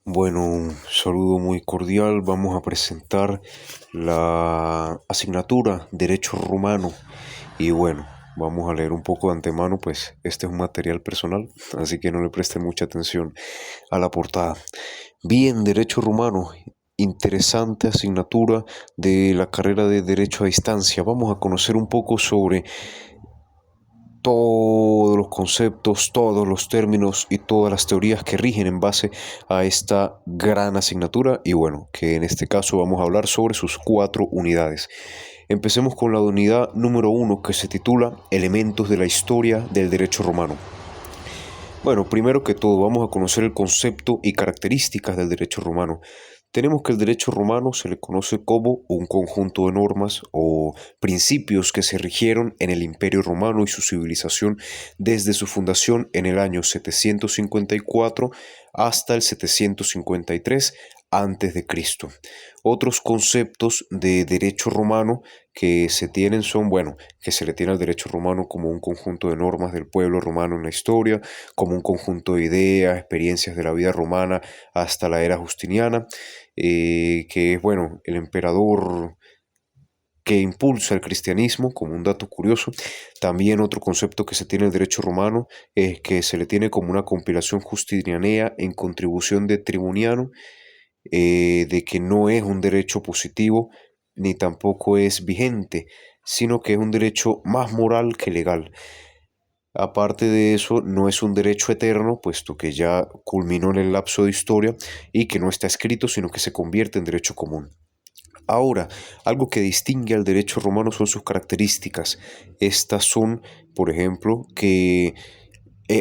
Bueno, un saludo muy cordial. Vamos a presentar la asignatura Derecho Romano. Y bueno, vamos a leer un poco de antemano, pues este es un material personal, así que no le presten mucha atención a la portada. Bien, Derecho Romano. Interesante asignatura de la carrera de Derecho a Distancia. Vamos a conocer un poco sobre todos los conceptos, todos los términos y todas las teorías que rigen en base a esta gran asignatura y bueno, que en este caso vamos a hablar sobre sus 4 unidades. Empecemos con la unidad número 1 que se titula Elementos de la historia del derecho romano. Bueno, primero que todo vamos a conocer el concepto y características del derecho romano. Tenemos que el derecho romano se le conoce como un conjunto de normas o principios que se rigieron en el Imperio Romano y su civilización desde su fundación en el año 754 hasta el 753 antes de Cristo. Otros conceptos de derecho romano que se tienen son, bueno, que se le tiene al derecho romano como un conjunto de normas del pueblo romano en la historia, como un conjunto de ideas, experiencias de la vida romana hasta la era justiniana, que es, bueno, el emperador que impulsa el cristianismo, como un dato curioso. También otro concepto que se tiene en el derecho romano es que se le tiene como una compilación justinianea en contribución de Tribuniano, de que no es un derecho positivo ni tampoco es vigente, sino que es un derecho más moral que legal. Aparte de eso, no es un derecho eterno, puesto que ya culminó en el lapso de historia y que no está escrito, sino que se convierte en derecho común. Ahora, algo que distingue al derecho romano son sus características. Estas son, por ejemplo, que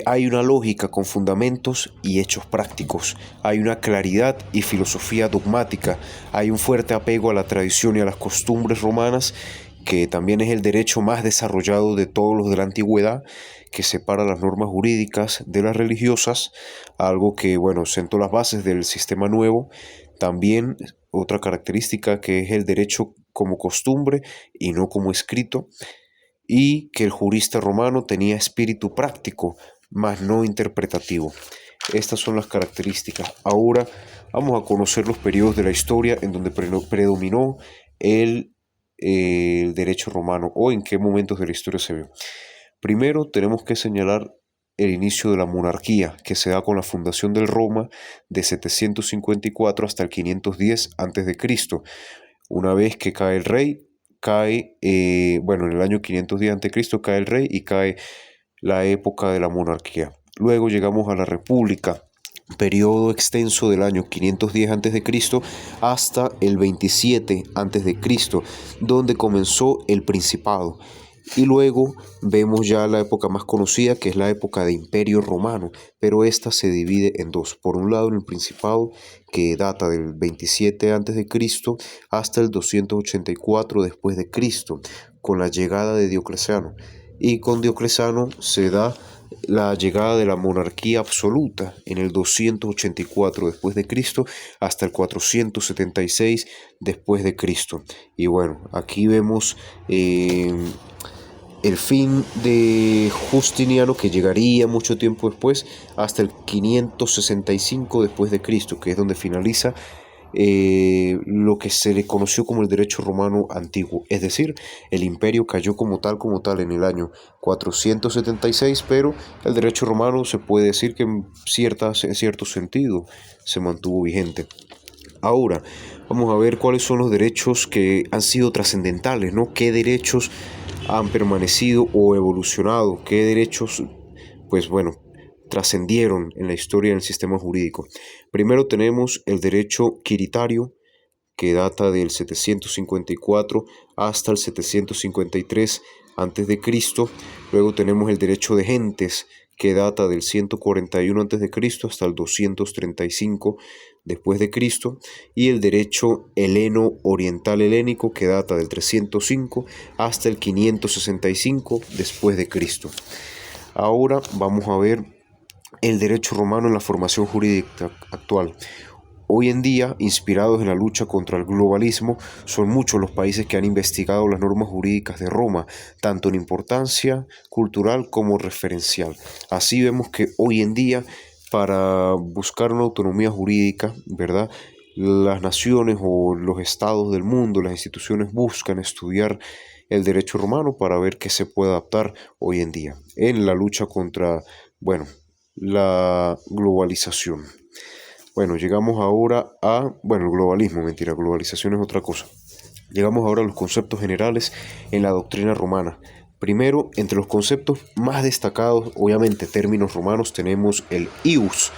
hay una lógica con fundamentos y hechos prácticos, hay una claridad y filosofía dogmática, hay un fuerte apego a la tradición y a las costumbres romanas, que también es el derecho más desarrollado de todos los de la antigüedad, que separa las normas jurídicas de las religiosas, algo que, bueno, sentó las bases del sistema nuevo. También otra característica que es el derecho como costumbre y no como escrito, y que el jurista romano tenía espíritu práctico, mas no interpretativo. Estas son las características. Ahora vamos a conocer los periodos de la historia en donde predominó el derecho romano o en qué momentos de la historia se vio. Primero tenemos que señalar el inicio de la monarquía, que se da con la fundación del Roma de 754 hasta el 510 a.C. Una vez que cae el rey, bueno, en el año 510 a.C. cae el rey y cae la época de la monarquía. Luego llegamos a la república, periodo extenso del año 510 a.C. hasta el 27 a.C., donde comenzó el principado. Y luego vemos ya la época más conocida, que es la época de Imperio Romano, pero esta se divide en dos. Por un lado, en el Principado, que data del 27 a.C. hasta el 284 después de Cristo, con la llegada de Diocleciano. Y con Diocleciano se da la llegada de la monarquía absoluta en el 284 después de Cristo hasta el 476 después de Cristo. Y bueno, aquí vemos el fin de Justiniano, que llegaría mucho tiempo después, hasta el 565 después de Cristo, que es donde finaliza lo que se le conoció como el derecho romano antiguo. Es decir, el imperio cayó como tal en el año 476, pero el derecho romano se puede decir que en cierto sentido se mantuvo vigente. Ahora, vamos a ver cuáles son los derechos que han sido trascendentales, ¿no? ¿Qué derechos han permanecido o evolucionado? ¿Qué derechos, pues bueno, trascendieron en la historia del sistema jurídico? Primero tenemos el derecho quiritario, que data del 754 hasta el 753 a.C. Luego tenemos el derecho de gentes, que data del 141 a.C. hasta el 235 después de Cristo, y el derecho heleno oriental helénico, que data del 305 hasta el 565 después de Cristo. Ahora vamos a ver el derecho romano en la formación jurídica actual. Hoy en día, inspirados en la lucha contra el globalismo, son muchos los países que han investigado las normas jurídicas de Roma, tanto en importancia cultural como referencial. Así vemos que hoy en día para buscar una autonomía jurídica, ¿verdad? Las naciones o los estados del mundo, las instituciones buscan estudiar el derecho romano para ver qué se puede adaptar hoy en día en la lucha contra, bueno, la globalización. Bueno, llegamos ahora el globalismo, mentira, globalización es otra cosa. Llegamos ahora a los conceptos generales en la doctrina romana. Primero, entre los conceptos más destacados, obviamente términos romanos, tenemos el ius.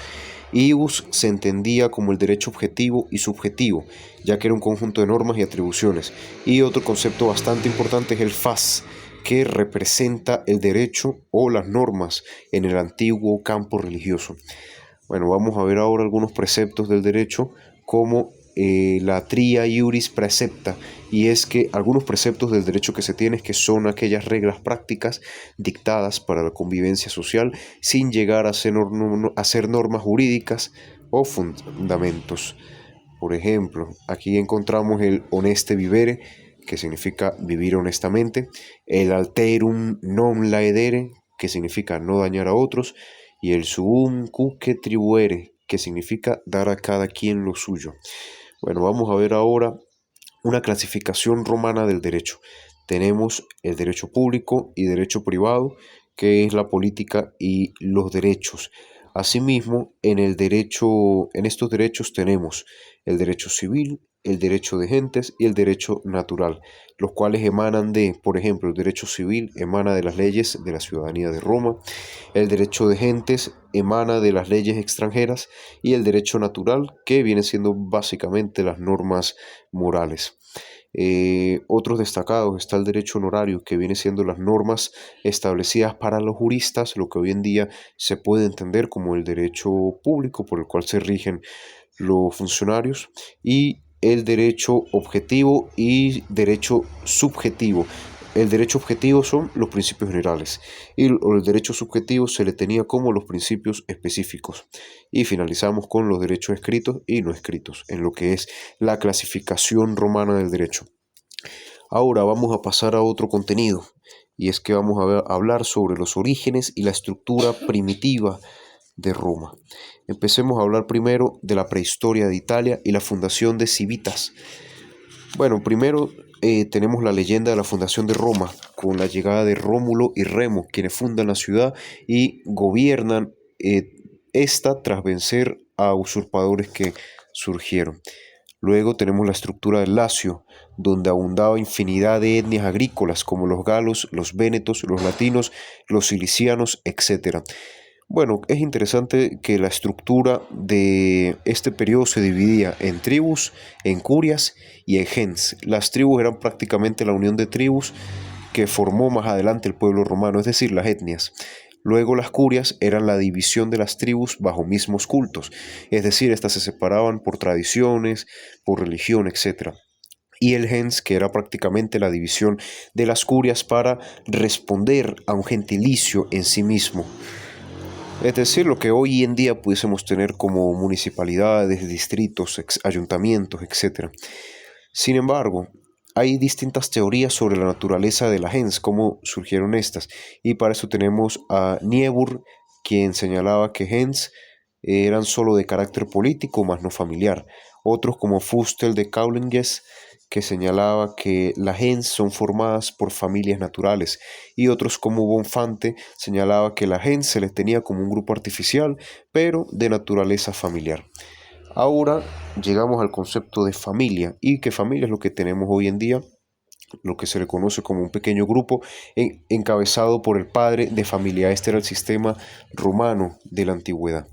Ius se entendía como el derecho objetivo y subjetivo, ya que era un conjunto de normas y atribuciones. Y otro concepto bastante importante es el fas, que representa el derecho o las normas en el antiguo campo religioso. Bueno, vamos a ver ahora algunos preceptos del derecho como la tria iuris precepta, y es que algunos preceptos del derecho que se tiene es que son aquellas reglas prácticas dictadas para la convivencia social sin llegar a ser normas jurídicas o fundamentos. Por ejemplo, aquí encontramos el honeste vivere, que significa vivir honestamente, el alterum non laedere, que significa no dañar a otros, y el suum cuque tribuere, que significa dar a cada quien lo suyo. Bueno, vamos a ver ahora una clasificación romana del derecho. Tenemos el derecho público y derecho privado, que es la política y los derechos. Asimismo, en estos derechos tenemos el derecho civil, el derecho de gentes y el derecho natural, los cuales emanan por ejemplo, el derecho civil emana de las leyes de la ciudadanía de Roma, el derecho de gentes emana de las leyes extranjeras y el derecho natural, que viene siendo básicamente las normas morales. Otros destacados está el derecho honorario, que viene siendo las normas establecidas para los juristas, lo que hoy en día se puede entender como el derecho público por el cual se rigen los funcionarios, y el derecho objetivo y derecho subjetivo. El derecho objetivo son los principios generales y el derecho subjetivo se le tenía como los principios específicos. Y finalizamos con los derechos escritos y no escritos, en lo que es la clasificación romana del derecho. Ahora vamos a pasar a otro contenido, y es que vamos a hablar sobre los orígenes y la estructura primitiva de Roma. Empecemos a hablar primero de la prehistoria de Italia y la fundación de Civitas. Bueno, primero tenemos la leyenda de la fundación de Roma, con la llegada de Rómulo y Remo, quienes fundan la ciudad y gobiernan esta tras vencer a usurpadores que surgieron. Luego tenemos la estructura del Lacio, donde abundaba infinidad de etnias agrícolas como los galos, los vénetos, los latinos, los cilicianos, etc. Bueno, es interesante que la estructura de este periodo se dividía en tribus, en curias y en gens. Las tribus eran prácticamente la unión de tribus que formó más adelante el pueblo romano, es decir, las etnias. Luego las curias eran la división de las tribus bajo mismos cultos, es decir, estas se separaban por tradiciones, por religión, etc. Y el gens, que era prácticamente la división de las curias para responder a un gentilicio en sí mismo. Es decir, lo que hoy en día pudiésemos tener como municipalidades, distritos, ayuntamientos, etc. Sin embargo, hay distintas teorías sobre la naturaleza de la gens, cómo surgieron estas, y para eso tenemos a Niebuhr, quien señalaba que gens eran solo de carácter político, más no familiar. Otros como Fustel de Coulanges, que señalaba que las gens son formadas por familias naturales, y otros como Bonfante señalaba que la gens se les tenía como un grupo artificial, pero de naturaleza familiar. Ahora llegamos al concepto de familia, y que familia es lo que tenemos hoy en día, lo que se le conoce como un pequeño grupo encabezado por el padre de familia. Este era el sistema romano de la antigüedad.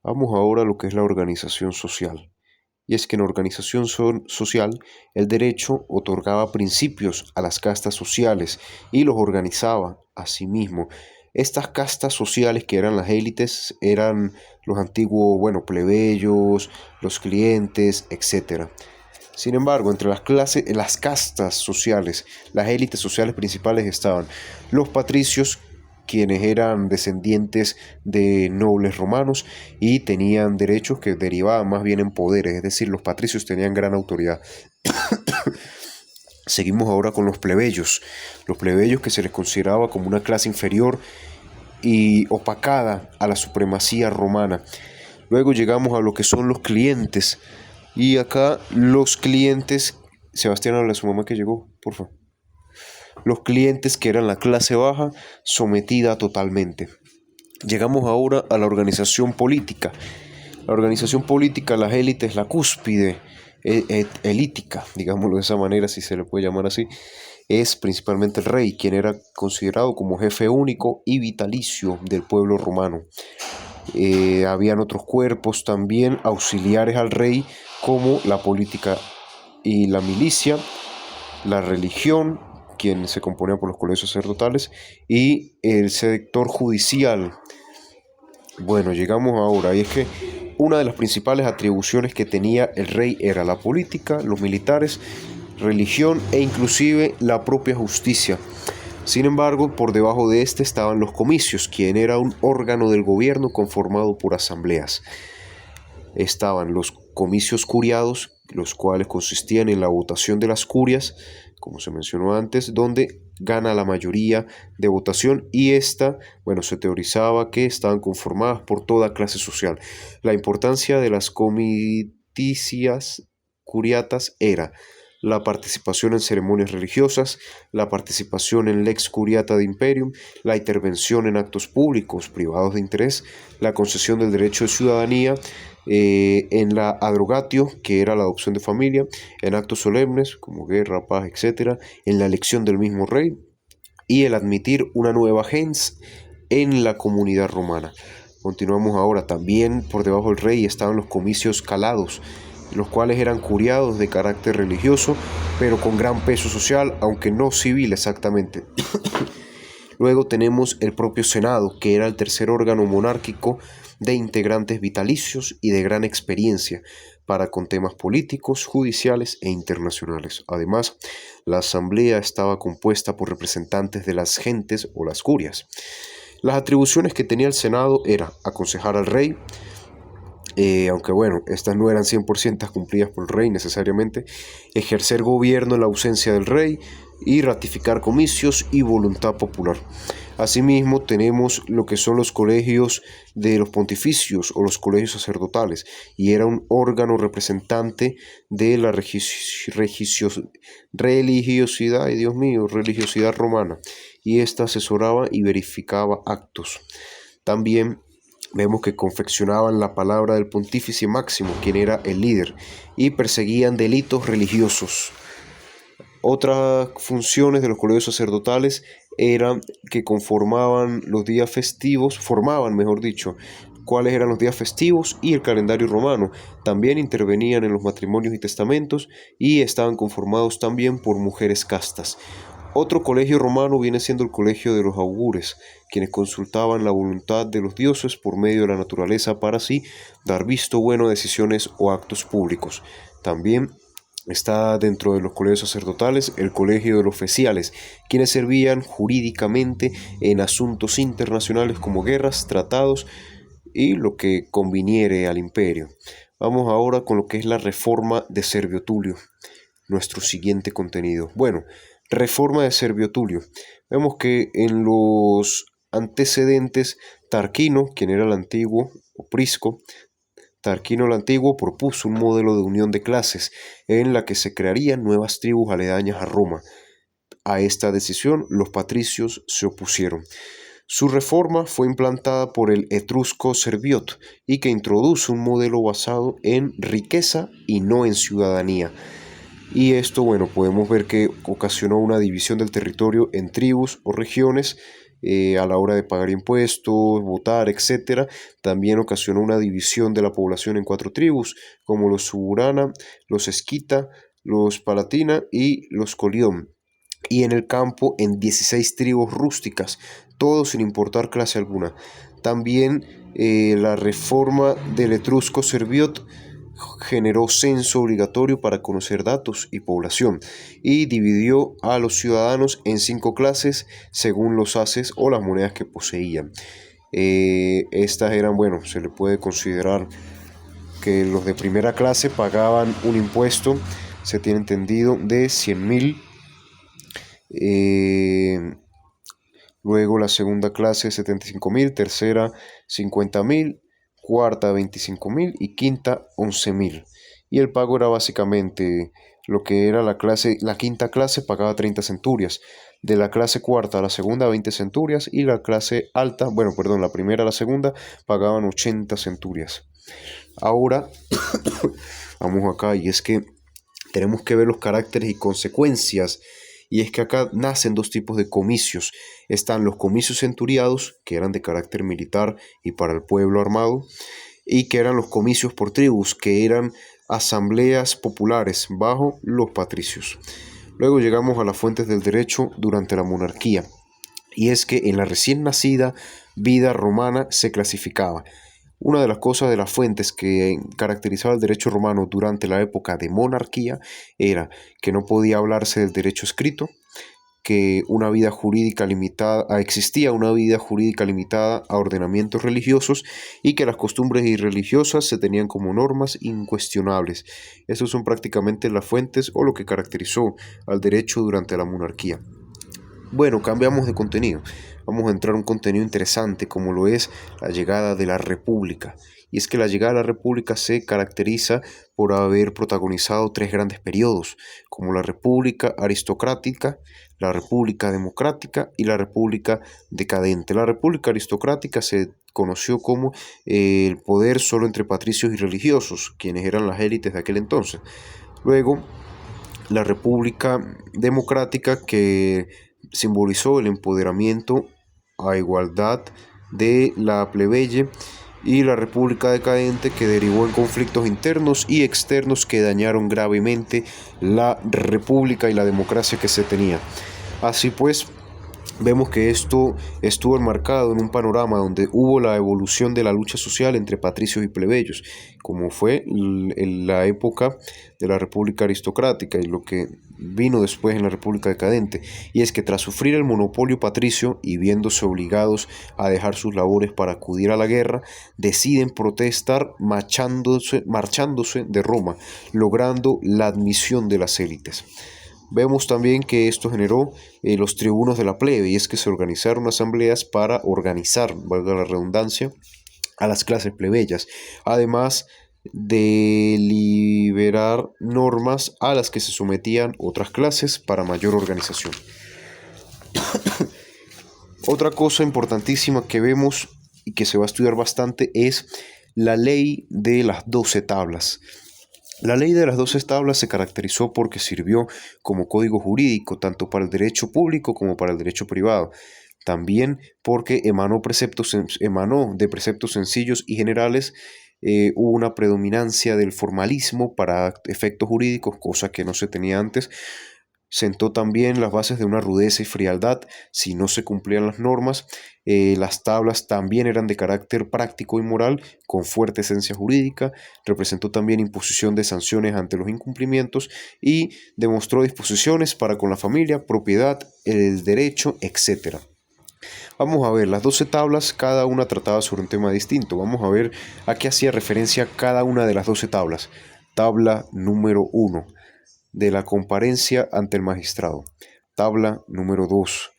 Vamos ahora a lo que es la organización social. Y es que en la organización social el derecho otorgaba principios a las castas sociales y los organizaba a sí mismo. Estas castas sociales, que eran las élites, eran los antiguos, plebeyos, los clientes, etc. Sin embargo, entre las castas sociales, las élites sociales principales estaban los patricios, quienes eran descendientes de nobles romanos y tenían derechos que derivaban más bien en poderes, es decir, los patricios tenían gran autoridad. Seguimos ahora con los plebeyos que se les consideraba como una clase inferior y opacada a la supremacía romana. Luego llegamos a lo que son los clientes. Y acá los clientes, Sebastián, habla a su mamá que llegó, por favor. Los clientes, que eran la clase baja, sometida totalmente. Llegamos ahora a la organización política. La organización política, las élites, la cúspide elítica, digámoslo de esa manera, si se le puede llamar así, es principalmente el rey, quien era considerado como jefe único y vitalicio del pueblo romano. Habían otros cuerpos también auxiliares al rey, como la política y la milicia, la religión, quien se componía por los colegios sacerdotales, y el sector judicial. Bueno, llegamos ahora, y es que una de las principales atribuciones que tenía el rey era la política, los militares, religión e inclusive la propia justicia. Sin embargo, por debajo de este estaban los comicios, quien era un órgano del gobierno conformado por asambleas. Estaban los comicios curiados, los cuales consistían en la votación de las curias, como se mencionó antes, donde gana la mayoría de votación, y se teorizaba que estaban conformadas por toda clase social. La importancia de las comiticias curiatas era la participación en ceremonias religiosas, la participación en lex curiata de imperium, la intervención en actos públicos privados de interés, la concesión del derecho de ciudadanía, en la adrogatio, que era la adopción de familia, en actos solemnes como guerra, paz, etc., en la elección del mismo rey y el admitir una nueva gens en la comunidad romana. Continuamos ahora. También por debajo del rey estaban los comicios calados, los cuales eran curiados de carácter religioso, pero con gran peso social, aunque no civil exactamente. Luego tenemos el propio Senado, que era el tercer órgano monárquico de integrantes vitalicios y de gran experiencia para con temas políticos, judiciales e internacionales. Además, la asamblea estaba compuesta por representantes de las gentes o las curias. Las atribuciones que tenía el Senado era aconsejar al rey, aunque estas no eran 100% cumplidas por el rey necesariamente, ejercer gobierno en la ausencia del rey y ratificar comicios y voluntad popular. Asimismo, tenemos lo que son los colegios de los pontificios o los colegios sacerdotales, y era un órgano representante de la religiosidad romana, y ésta asesoraba y verificaba actos. También vemos que confeccionaban la palabra del pontífice máximo, quien era el líder, y perseguían delitos religiosos. Otras funciones de los colegios sacerdotales eran que formaban, cuáles eran los días festivos y el calendario romano. También intervenían en los matrimonios y testamentos, y estaban conformados también por mujeres castas. Otro colegio romano viene siendo el colegio de los augures, quienes consultaban la voluntad de los dioses por medio de la naturaleza para así dar visto bueno a decisiones o actos públicos. También está dentro de los colegios sacerdotales el colegio de los oficiales, quienes servían jurídicamente en asuntos internacionales como guerras, tratados y lo que conviniere al imperio. Vamos ahora con lo que es la reforma de Servio Tulio, nuestro siguiente contenido. Reforma de Servio Tulio. Vemos que en los antecedentes, Tarquino, quien era el antiguo, o Prisco, Tarquino el Antiguo propuso un modelo de unión de clases en la que se crearían nuevas tribus aledañas a Roma. A esta decisión los patricios se opusieron. Su reforma fue implantada por el etrusco Serviot, y que introduce un modelo basado en riqueza y no en ciudadanía. Y esto, podemos ver que ocasionó una división del territorio en tribus o regiones a la hora de pagar impuestos, votar, etc. También ocasionó una división de la población en 4 tribus, como los Suburana, los Esquita, los Palatina y los Colión. Y en el campo en 16 tribus rústicas, todos sin importar clase alguna. También la reforma del etrusco Serviot generó censo obligatorio para conocer datos y población, y dividió a los ciudadanos en 5 clases según los haces o las monedas que poseían. Estas eran, se le puede considerar que los de primera clase pagaban un impuesto, se tiene entendido, de 100.000 luego la segunda clase 75.000, tercera 50.000, cuarta 25.000 y quinta 11.000. Y el pago era básicamente lo que era la quinta clase pagaba 30 centurias, de la clase cuarta a la segunda 20 centurias y la clase alta, bueno, perdón, la primera a la segunda pagaban 80 centurias. Ahora vamos acá y es que tenemos que ver los caracteres y consecuencias. Y es que acá nacen dos tipos de comicios. Están los comicios centuriados, que eran de carácter militar y para el pueblo armado, y que eran los comicios por tribus, que eran asambleas populares bajo los patricios. Luego llegamos a las fuentes del derecho durante la monarquía. Y es que en la recién nacida vida romana se clasificaba. Una de las cosas de las fuentes que caracterizaba el derecho romano durante la época de monarquía era que no podía hablarse del derecho escrito, que una vida jurídica limitada, existía una vida jurídica limitada a ordenamientos religiosos y que las costumbres irreligiosas se tenían como normas incuestionables. Esas son prácticamente las fuentes o lo que caracterizó al derecho durante la monarquía. Bueno, cambiamos de contenido. Vamos a entrar a un contenido interesante como lo es la llegada de la República. Y es que la llegada de la República se caracteriza por haber protagonizado tres grandes periodos, como la República aristocrática, la República democrática y la República decadente. La República aristocrática se conoció como el poder solo entre patricios y religiosos, quienes eran las élites de aquel entonces. Luego, la República democrática, que simbolizó el empoderamiento a igualdad de la plebeya, y la República decadente, que derivó en conflictos internos y externos que dañaron gravemente la república y la democracia que se tenía. Así pues, vemos que esto estuvo enmarcado en un panorama donde hubo la evolución de la lucha social entre patricios y plebeyos, como fue en la época de la República aristocrática y lo que vino después en la República decadente. Y es que tras sufrir el monopolio patricio y viéndose obligados a dejar sus labores para acudir a la guerra, deciden protestar marchándose de Roma, logrando la admisión de las élites. Vemos también que esto generó los tribunos de la plebe, y es que se organizaron asambleas para organizar, valga la redundancia, a las clases plebeyas, además de liberar normas a las que se sometían otras clases para mayor organización. Otra cosa importantísima que vemos y que se va a estudiar bastante es la ley de las 12 tablas. La ley de las 12 tablas se caracterizó porque sirvió como código jurídico tanto para el derecho público como para el derecho privado. También porque emanó de preceptos sencillos y generales. Hubo una predominancia del formalismo para efectos jurídicos, cosa que no se tenía antes. Sentó también las bases de una rudeza y frialdad si no se cumplían las normas. Las tablas también eran de carácter práctico y moral, con fuerte esencia jurídica. Representó también imposición de sanciones ante los incumplimientos y demostró disposiciones para con la familia, propiedad, el derecho, etc. Vamos a ver las 12 tablas, cada una trataba sobre un tema distinto. Vamos a ver a qué hacía referencia cada una de las 12 tablas. Tabla número 1. De la comparencia ante el magistrado. Tabla número 2.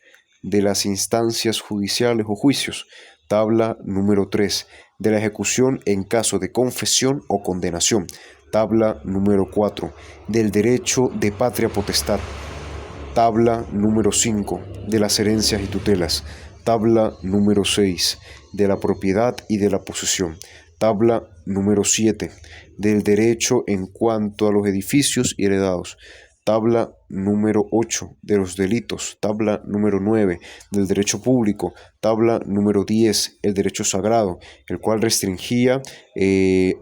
De las instancias judiciales o juicios. Tabla número 3. De la ejecución en caso de confesión o condenación. Tabla número 4. Del derecho de patria potestad. Tabla número 5. De las herencias y tutelas. Tabla número 6. De la propiedad y de la posesión. Tabla número 7. Del derecho en cuanto a los edificios y heredados. Tabla número 8. De los delitos. Tabla número 9. Del derecho público. Tabla número 10. El derecho sagrado, el cual restringía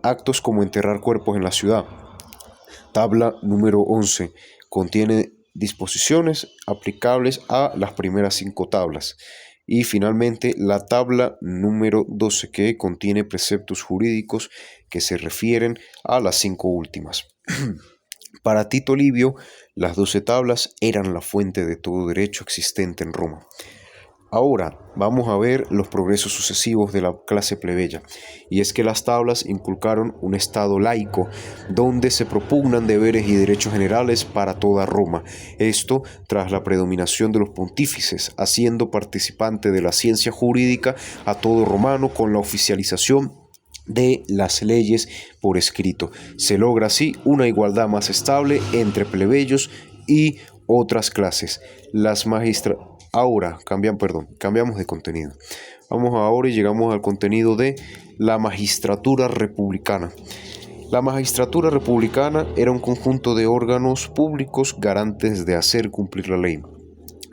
actos como enterrar cuerpos en la ciudad. Tabla número 11. Contiene disposiciones aplicables a las primeras 5 tablas. Y finalmente la tabla número 12, que contiene preceptos jurídicos que se refieren a las 5 últimas. Para Tito Livio, las 12 tablas eran la fuente de todo derecho existente en Roma. Ahora vamos a ver los progresos sucesivos de la clase plebeya, y es que las tablas inculcaron un estado laico donde se propugnan deberes y derechos generales para toda Roma, esto tras la predominación de los pontífices, haciendo participante de la ciencia jurídica a todo romano con la oficialización de las leyes por escrito. Se logra así una igualdad más estable entre plebeyos y otras clases. Las Ahora cambiamos de contenido. Vamos ahora y llegamos al contenido de la magistratura republicana. La magistratura republicana era un conjunto de órganos públicos garantes de hacer cumplir la ley.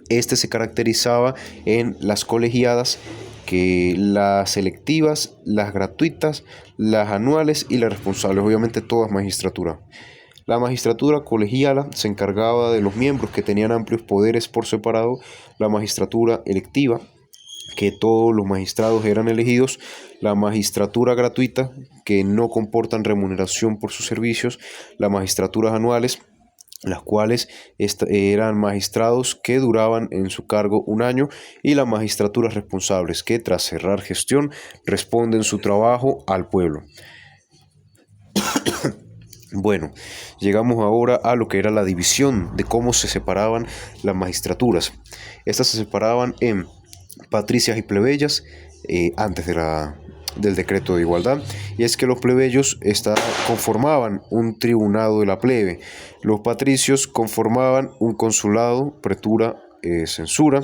Este se caracterizaba en las colegiadas, que las selectivas, las gratuitas, las anuales y las responsables, obviamente todas magistratura. La magistratura colegiala se encargaba de los miembros que tenían amplios poderes por separado, la magistratura electiva, que todos los magistrados eran elegidos, la magistratura gratuita, que no comportan remuneración por sus servicios, las magistraturas anuales, las cuales eran magistrados que duraban en su cargo un año, y las magistraturas responsables, que tras cerrar gestión responden su trabajo al pueblo. Bueno, llegamos ahora a lo que era la división de cómo se separaban las magistraturas. Estas se separaban en patricias y plebeyas antes del decreto de igualdad, y es que los plebeyos conformaban un tribunado de la plebe, los patricios conformaban un consulado, pretura, censura.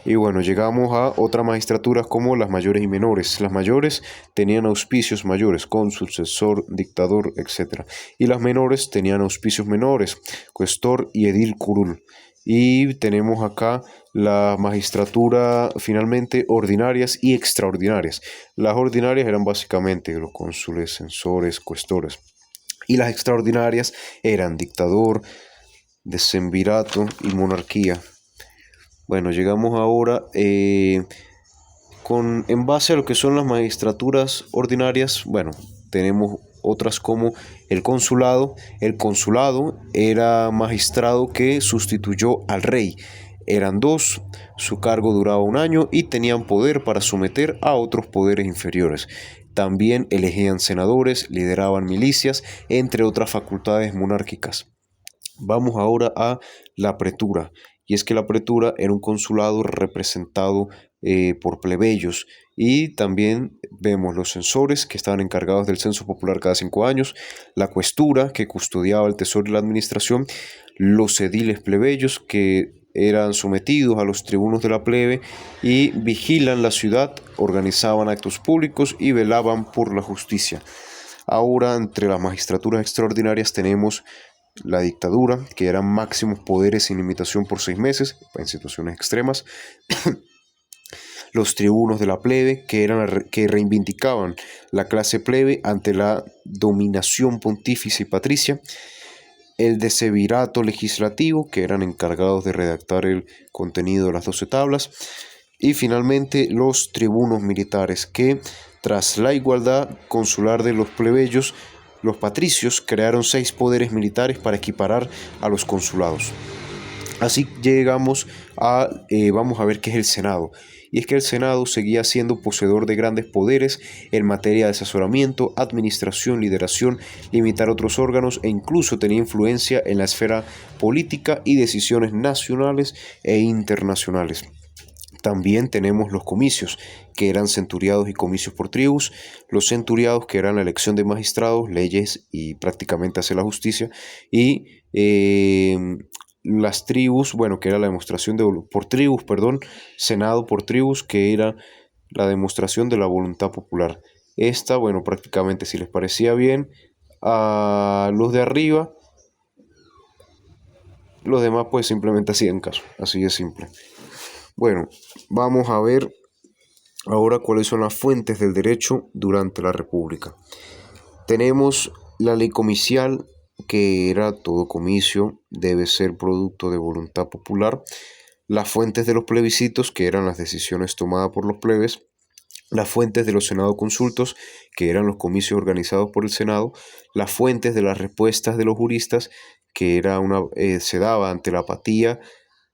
Y bueno, llegamos a otras magistraturas como las mayores y menores. Las mayores tenían auspicios mayores, cónsul, sucesor, dictador, etc. Y las menores tenían auspicios menores, cuestor y edil curul. Y tenemos acá la magistratura finalmente ordinarias y extraordinarias. Las ordinarias eran básicamente los cónsules, censores, cuestores. Y las extraordinarias eran dictador, decemvirato y monarquía. Bueno, llegamos ahora en base a lo que son las magistraturas ordinarias. Bueno, tenemos otras como el consulado. El consulado era magistrado que sustituyó al rey. Eran dos, su cargo duraba un año y tenían poder para someter a otros poderes inferiores. También elegían senadores, lideraban milicias, entre otras facultades monárquicas. Vamos ahora a la pretura, y es que la pretura era un consulado representado por plebeyos, y también vemos los censores, que estaban encargados del censo popular cada 5 años, la cuestura, que custodiaba el tesoro y la administración, los ediles plebeyos, que eran sometidos a los tribunos de la plebe y vigilan la ciudad, organizaban actos públicos y velaban por la justicia. Ahora, entre las magistraturas extraordinarias tenemos la dictadura, que eran máximos poderes sin limitación por 6 meses, en situaciones extremas. Los tribunos de la plebe, que reivindicaban la clase plebe ante la dominación pontífice y patricia. El decemvirato legislativo, que eran encargados de redactar el contenido de las 12 tablas. Y finalmente los tribunos militares, que tras la igualdad consular de los plebeyos, los patricios crearon 6 poderes militares para equiparar a los consulados. Así llegamos vamos a ver qué es el Senado. Y es que el Senado seguía siendo poseedor de grandes poderes en materia de asesoramiento, administración, lideración, limitar otros órganos, e incluso tenía influencia en la esfera política y decisiones nacionales e internacionales. También tenemos los comicios, que eran centuriados y comicios por tribus. Los centuriados, que eran la elección de magistrados, leyes y prácticamente hacer la justicia. Y las tribus, bueno, que era la demostración Senado por tribus, que era la demostración de la voluntad popular. Esta, bueno, prácticamente si les parecía bien a los de arriba, los demás pues simplemente hacían caso, así de simple. Bueno, vamos a ver ahora cuáles son las fuentes del derecho durante la República. Tenemos la ley comicial, que era todo comicio debe ser producto de voluntad popular. Las fuentes de los plebiscitos, que eran las decisiones tomadas por los plebes. Las fuentes de los Senado consultos, que eran los comicios organizados por el Senado. Las fuentes de las respuestas de los juristas, que era se daba ante la apatía,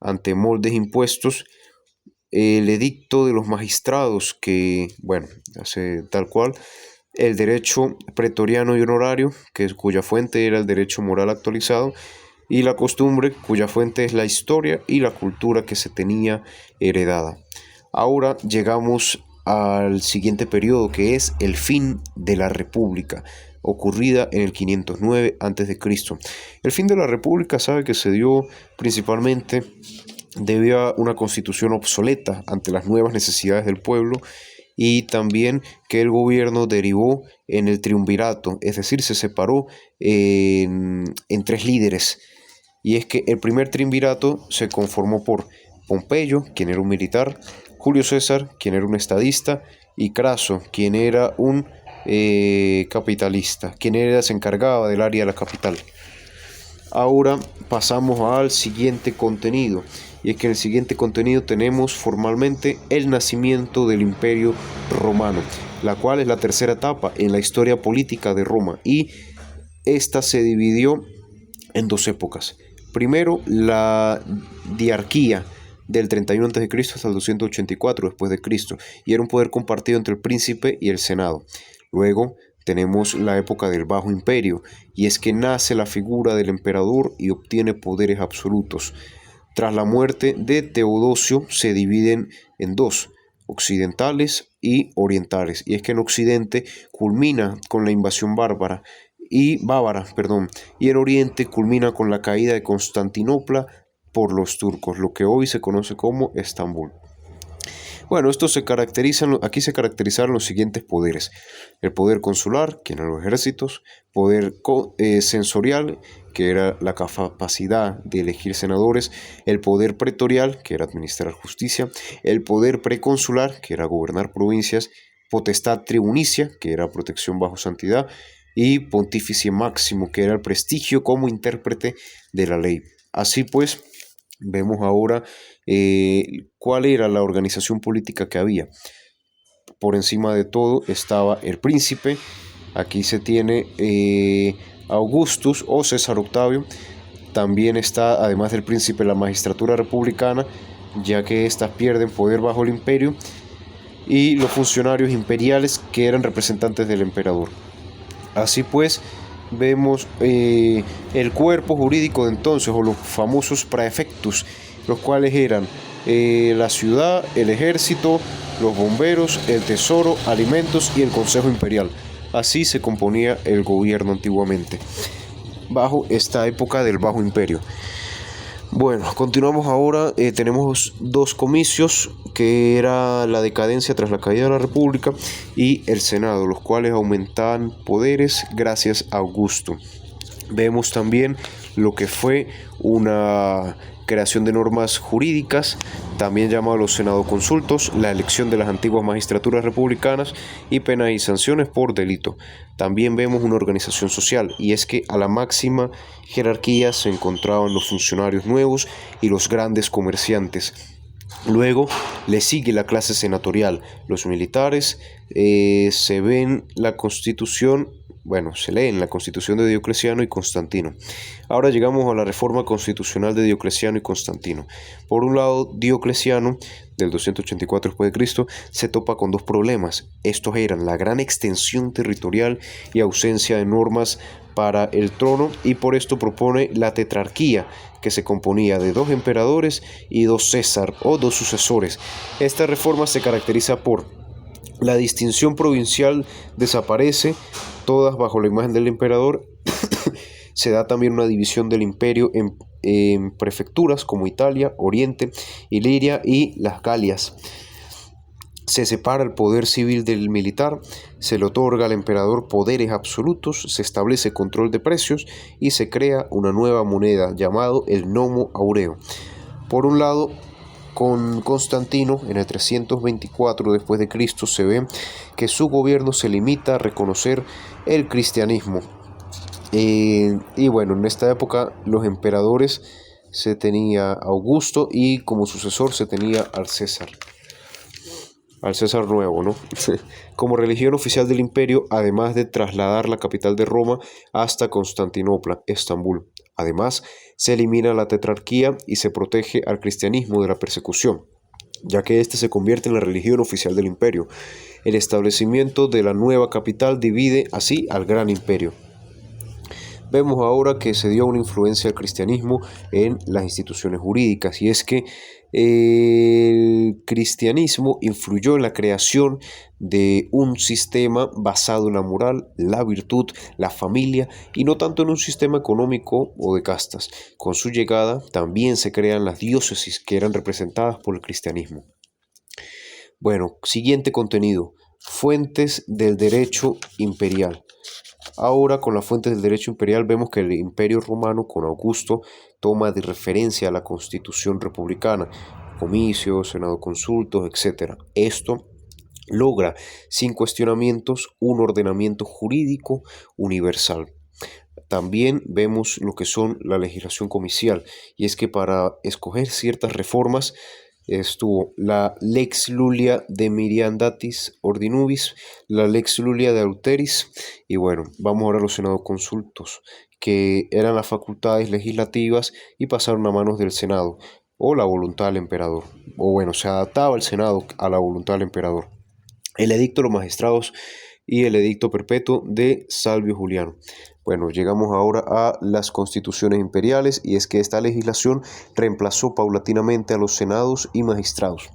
ante moldes impuestos. el edicto de los magistrados que, bueno, hace tal cual, el derecho pretoriano y honorario, cuya fuente era el derecho moral actualizado, y la costumbre, cuya fuente es la historia y la cultura que se tenía heredada. Ahora llegamos al siguiente periodo, que es el fin de la República, ocurrida en el 509 a.C. El fin de la República sabe que se dio principalmente debido a una constitución obsoleta ante las nuevas necesidades del pueblo, y también que el gobierno derivó en el triunvirato, es decir, se separó en tres líderes. Y es que el primer triunvirato se conformó por Pompeyo, quien era un militar, Julio César, quien era un estadista, y Craso, quien era un capitalista, se encargaba del área de la capital. Ahora pasamos al siguiente contenido, y es que en el siguiente contenido tenemos formalmente el nacimiento del Imperio Romano, la cual es la tercera etapa en la historia política de Roma, y esta se dividió en dos épocas. Primero, la diarquía del 31 a.C. hasta el 284 después de Cristo, y era un poder compartido entre el príncipe y el senado. Luego tenemos la época del Bajo Imperio, y es que nace la figura del emperador y obtiene poderes absolutos. Tras la muerte de Teodosio se dividen en dos, occidentales y orientales, y es que en Occidente culmina con la invasión bárbara, y en Oriente culmina con la caída de Constantinopla por los turcos, lo que hoy se conoce como Estambul. Bueno, aquí se caracterizaron los siguientes poderes: el poder consular, que eran los ejércitos; poder sensorial, que era la capacidad de elegir senadores; el poder pretorial, que era administrar justicia; el poder preconsular, que era gobernar provincias; potestad tribunicia, que era protección bajo santidad; y pontífice máximo, que era el prestigio como intérprete de la ley. Así pues, vemos ahora cuál era la organización política que había. Por encima de todo estaba el príncipe. Aquí se tiene Augustus o César Octavio. También está, además del príncipe, la magistratura republicana, ya que éstas pierden poder bajo el imperio, y los funcionarios imperiales, que eran representantes del emperador. Así pues, vemos el cuerpo jurídico de entonces, o los famosos praefectus, los cuales eran la ciudad, el ejército, los bomberos, el tesoro, alimentos y el consejo imperial. Así se componía el gobierno antiguamente, bajo esta época del Bajo Imperio. Bueno, continuamos ahora. Tenemos dos comicios, que era la decadencia tras la caída de la República y el Senado, los cuales aumentaban poderes gracias a Augusto. Vemos también lo que fue una creación de normas jurídicas, también llamado los senadoconsultos, la elección de las antiguas magistraturas republicanas y penas y sanciones por delito. También vemos una organización social, y es que a la máxima jerarquía se encontraban los funcionarios nuevos y los grandes comerciantes. Luego le sigue la clase senatorial, los militares. Se leen la Constitución de Diocleciano y Constantino. Ahora llegamos a la reforma constitucional de Diocleciano y Constantino. Por un lado, Diocleciano, del 284 después de Cristo, se topa con dos problemas. Estos eran la gran extensión territorial y ausencia de normas para el trono, y por esto propone la tetrarquía, que se componía de dos emperadores y dos César o dos sucesores. Esta reforma se caracteriza por la distinción provincial desaparece, todas bajo la imagen del emperador. Se da también una división del imperio en prefecturas como Italia, Oriente, Iliria y las Galias. Se separa el poder civil del militar, se le otorga al emperador poderes absolutos, se establece control de precios y se crea una nueva moneda llamado el Nomo Aureo. Por un lado, con Constantino, en el 324 después de Cristo, se ve que su gobierno se limita a reconocer el cristianismo. Y bueno, en esta época los emperadores se tenía a Augusto, y como sucesor se tenía al César nuevo, ¿no? Como religión oficial del imperio, además de trasladar la capital de Roma hasta Constantinopla, Estambul. Además, se elimina la tetrarquía y se protege al cristianismo de la persecución. ya que éste se convierte en la religión oficial del imperio. El establecimiento de la nueva capital divide así al gran imperio. Vemos ahora que se dio una influencia del cristianismo en las instituciones jurídicas, y es que el cristianismo influyó en la creación de un sistema basado en la moral, la virtud, la familia, y no tanto en un sistema económico o de castas. Con su llegada también se crean las diócesis, que eran representadas por el cristianismo. Bueno, siguiente contenido: fuentes del derecho imperial. Ahora, con las fuentes del derecho imperial, vemos que el Imperio Romano, con Augusto, toma de referencia a la Constitución republicana, comicios, senado consultos, etc. Esto logra, sin cuestionamientos, un ordenamiento jurídico universal. También vemos lo que son la legislación comicial, y es que para escoger ciertas reformas estuvo la Lex Lulia de Miriandatis Ordinubis, la Lex Lulia de Alteris, y bueno, vamos ahora a los senados consultos, que eran las facultades legislativas y pasaron a manos del Senado, o la voluntad del emperador, o bueno, se adaptaba el Senado a la voluntad del emperador. El edicto de los magistrados y el edicto perpetuo de Salvio Juliano. Bueno, llegamos ahora a las constituciones imperiales, y es que esta legislación reemplazó paulatinamente a los senados y magistrados.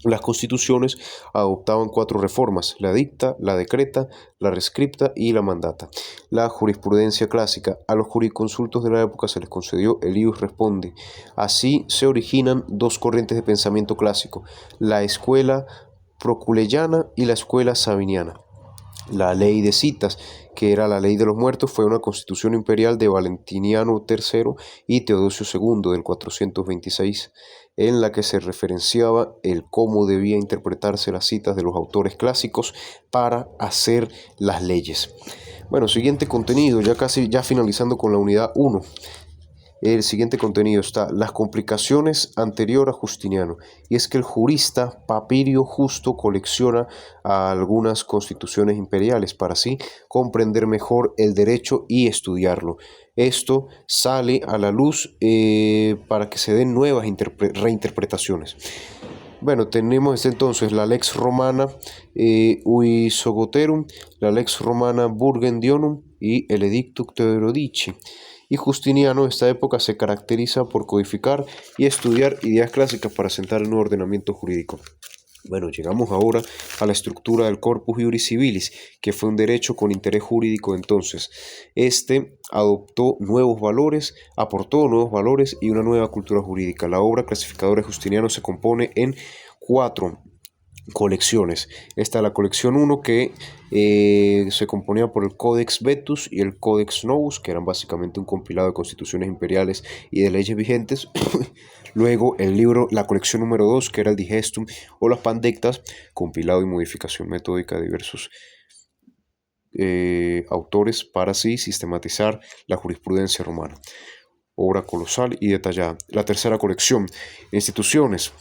Las constituciones adoptaban 4 reformas: la dicta, la decreta, la rescripta y la mandata. La jurisprudencia clásica: a los jurisconsultos de la época se les concedió el ius responde. Así se originan 2 corrientes de pensamiento clásico: la escuela proculeyana y la escuela sabiniana. La ley de citas, que era la ley de los muertos, fue una constitución imperial de Valentiniano III y Teodosio II del 426, en la que se referenciaba el cómo debía interpretarse las citas de los autores clásicos para hacer las leyes. Bueno, siguiente contenido, ya finalizando con la unidad 1. El siguiente contenido está: las complicaciones anterior a Justiniano, y es que el jurista Papirio Justo colecciona algunas constituciones imperiales para así comprender mejor el derecho y estudiarlo. Esto sale a la luz para que se den nuevas reinterpretaciones. Bueno, tenemos entonces la Lex Romana Uisogoterum, la Lex Romana Burgendionum y el Edictum Theodorici. Y Justiniano, esta época, se caracteriza por codificar y estudiar ideas clásicas para sentar el nuevo ordenamiento jurídico. Bueno, llegamos ahora a la estructura del Corpus Iuris Civilis, que fue un derecho con interés jurídico entonces. Este adoptó nuevos valores, aportó nuevos valores y una nueva cultura jurídica. La obra clasificadora de Justiniano se compone en 4 colecciones. Esta es la colección 1, que se componía por el Codex Vetus y el Codex Novus, que eran básicamente un compilado de constituciones imperiales y de leyes vigentes. Luego la colección número 2, que era el Digestum o las Pandectas, compilado y modificación metódica de diversos autores para así sistematizar la jurisprudencia romana. Obra colosal y detallada. La tercera colección, instituciones,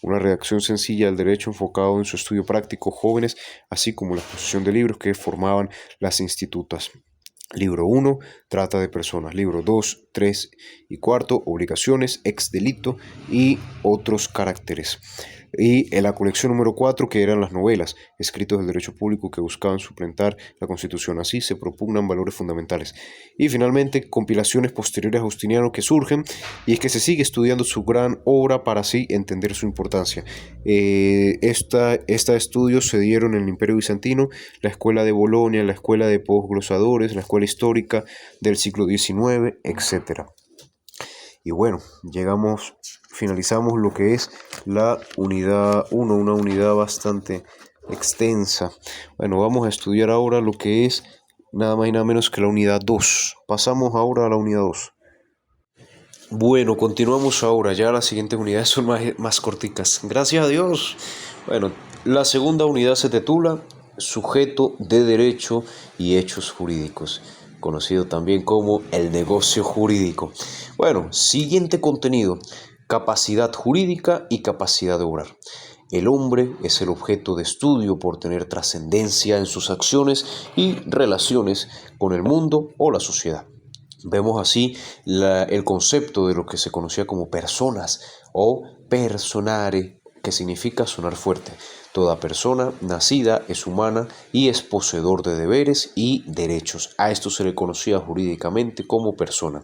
una redacción sencilla del derecho enfocado en su estudio práctico jóvenes, así como la exposición de libros que formaban las institutas. Libro 1, trata de personas. Libro 2, 3 y 4, obligaciones, ex delito y otros caracteres. Y en la colección número 4, que eran las novelas, escritos del derecho público que buscaban suplantar la Constitución. Así se propugnan valores fundamentales. Y finalmente, compilaciones posteriores a Justiniano que surgen, y es que se sigue estudiando su gran obra para así entender su importancia. Estos estudios se dieron en el Imperio Bizantino, la Escuela de Bolonia, la Escuela de Posglosadores, la Escuela Histórica del siglo XIX, etc. Y bueno, finalizamos lo que es la unidad 1, una unidad bastante extensa. Bueno, vamos a estudiar ahora lo que es nada más y nada menos que la unidad 2. Pasamos ahora a la unidad 2. Bueno, continuamos ahora. Ya las siguientes unidades son más corticas. Gracias a Dios. Bueno, la segunda unidad se titula Sujeto de Derecho y Hechos Jurídicos, conocido también como el negocio jurídico. Bueno, siguiente contenido: capacidad jurídica y capacidad de obrar. El hombre es el objeto de estudio por tener trascendencia en sus acciones y relaciones con el mundo o la sociedad. Vemos así el concepto de lo que se conocía como personas o personare, que significa sonar fuerte. Toda persona nacida es humana y es poseedor de deberes y derechos. A esto se le conocía jurídicamente como persona.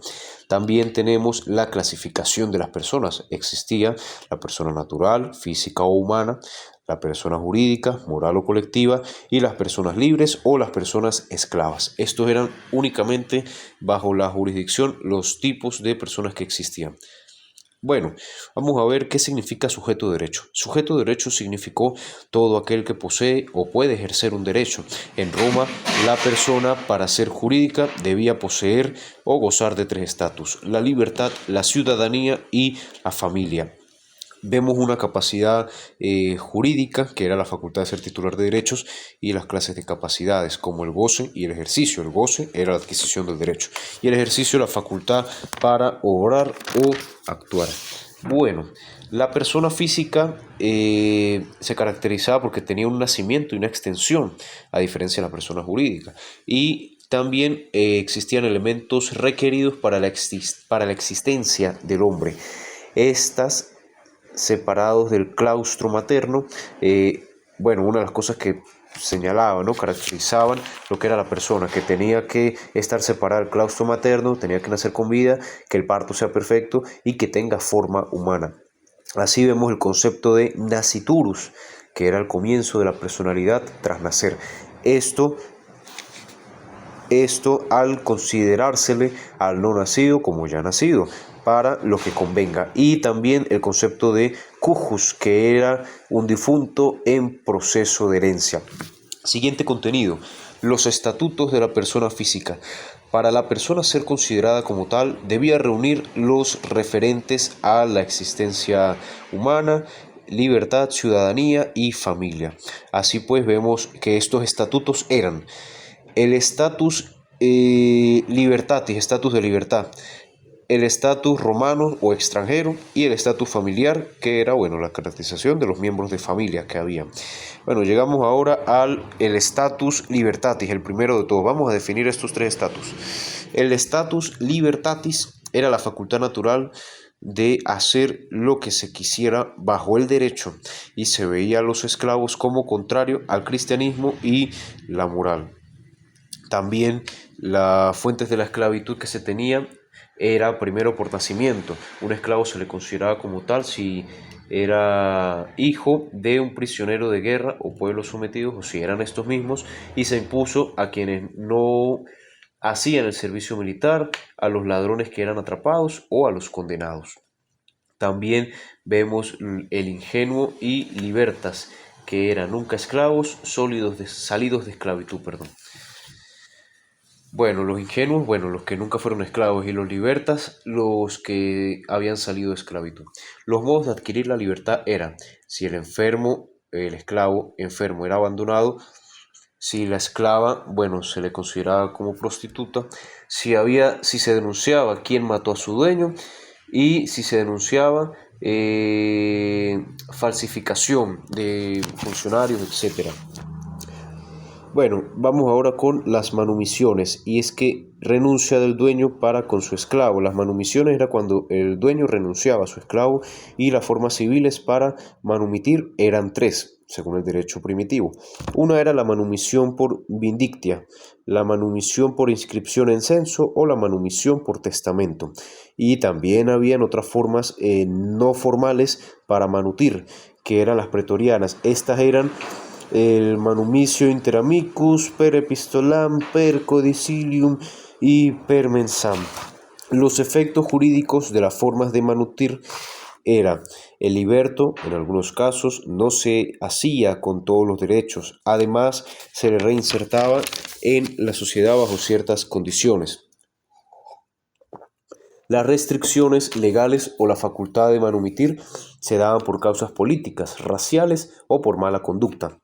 También tenemos la clasificación de las personas. Existía la persona natural, física o humana, la persona jurídica, moral o colectiva, y las personas libres o las personas esclavas. Estos eran únicamente bajo la jurisdicción los tipos de personas que existían. Bueno, vamos a ver qué significa sujeto de derecho. Sujeto de derecho significó todo aquel que posee o puede ejercer un derecho. En Roma, la persona para ser jurídica debía poseer o gozar de 3 estatus: la libertad, la ciudadanía y la familia. Vemos una capacidad jurídica, que era la facultad de ser titular de derechos, y las clases de capacidades, como el goce y el ejercicio. El goce era la adquisición del derecho y el ejercicio la facultad para obrar o actuar. Bueno, la persona física se caracterizaba porque tenía un nacimiento y una extensión, a diferencia de la persona jurídica. Y también existían elementos requeridos para la existencia del hombre. Estas separados del claustro materno, bueno, una de las cosas que señalaban, ¿no?, caracterizaban lo que era la persona, que tenía que estar separada del claustro materno, tenía que nacer con vida, que el parto sea perfecto y que tenga forma humana. Así vemos el concepto de nasciturus, que era el comienzo de la personalidad tras nacer. Esto al considerársele al no nacido como ya nacido, para lo que convenga. Y también el concepto de cujus, que era un difunto en proceso de herencia. Siguiente contenido: los estatutos de la persona física. Para la persona ser considerada como tal, debía reunir los referentes a la existencia humana, libertad, ciudadanía y familia. Así pues, vemos que estos estatutos eran el status libertatis, estatus de libertad, el estatus romano o extranjero, y el estatus familiar, que era, bueno, la caracterización de los miembros de familia que había. Bueno, llegamos ahora al estatus libertatis, el primero de todos. Vamos a definir estos 3 estatus. El estatus libertatis era la facultad natural de hacer lo que se quisiera bajo el derecho, y se veía a los esclavos como contrario al cristianismo y la moral. También las fuentes de la esclavitud que se tenía era primero por nacimiento. Un esclavo se le consideraba como tal si era hijo de un prisionero de guerra o pueblos sometidos, o si eran estos mismos, y se impuso a quienes no hacían el servicio militar, a los ladrones que eran atrapados o a los condenados. También vemos el ingenuo y libertas, que eran nunca esclavos, salidos de esclavitud, perdón. Bueno, los ingenuos, bueno, los que nunca fueron esclavos, y los libertas, los que habían salido de esclavitud. Los modos de adquirir la libertad eran: si el esclavo enfermo era abandonado; si la esclava, bueno, se le consideraba como prostituta; si se denunciaba quién mató a su dueño; y si se denunciaba falsificación de funcionarios, etc. Bueno, vamos ahora con las manumisiones, y es que renuncia del dueño para con su esclavo. Las manumisiones era cuando el dueño renunciaba a su esclavo, y las formas civiles para manumitir eran 3, según el derecho primitivo. Una era la manumisión por vindictia, la manumisión por inscripción en censo o la manumisión por testamento. Y también habían otras formas no formales para manutir, que eran las pretorianas. Estas eran el manumicio inter amicus, per epistolam, per codicilium y per mensam. Los efectos jurídicos de las formas de manutir era: el liberto, en algunos casos, no se hacía con todos los derechos. Además, se le reinsertaba en la sociedad bajo ciertas condiciones. Las restricciones legales o la facultad de manumitir se daban por causas políticas, raciales o por mala conducta.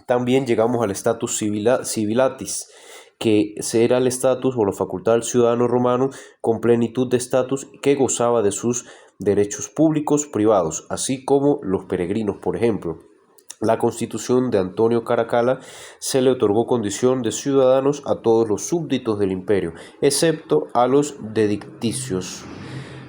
También llegamos al status civilatis, que era el estatus o la facultad del ciudadano romano con plenitud de estatus, que gozaba de sus derechos públicos privados, así como los peregrinos, por ejemplo. La Constitución de Antonio Caracalla se le otorgó condición de ciudadanos a todos los súbditos del imperio, excepto a los dedicticios.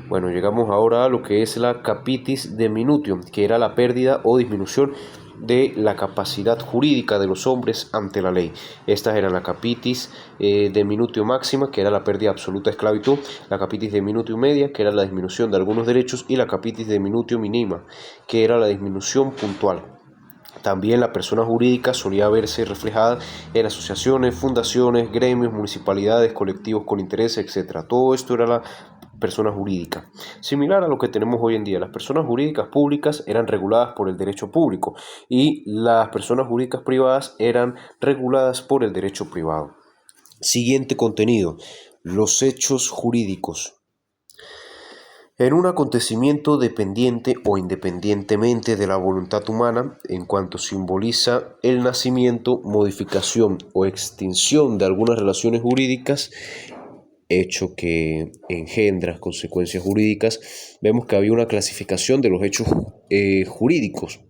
Bueno, llegamos ahora a lo que es la capitis deminutio, que era la pérdida o disminución de la capacidad jurídica de los hombres ante la ley. Estas eran la capitis deminutio máxima, que era la pérdida absoluta de esclavitud, la capitis deminutio media, que era la disminución de algunos derechos, y la capitis deminutio minima, que era la disminución puntual. También la persona jurídica solía verse reflejada en asociaciones, fundaciones, gremios, municipalidades, colectivos con intereses, etc. Todo esto era la persona jurídica. Similar a lo que tenemos hoy en día, las personas jurídicas públicas eran reguladas por el derecho público y las personas jurídicas privadas eran reguladas por el derecho privado. Siguiente contenido: los hechos jurídicos. En un acontecimiento dependiente o independientemente de la voluntad humana, en cuanto simboliza el nacimiento, modificación o extinción de algunas relaciones jurídicas, hecho que engendra consecuencias jurídicas, vemos que había una clasificación de los hechos jurídicos.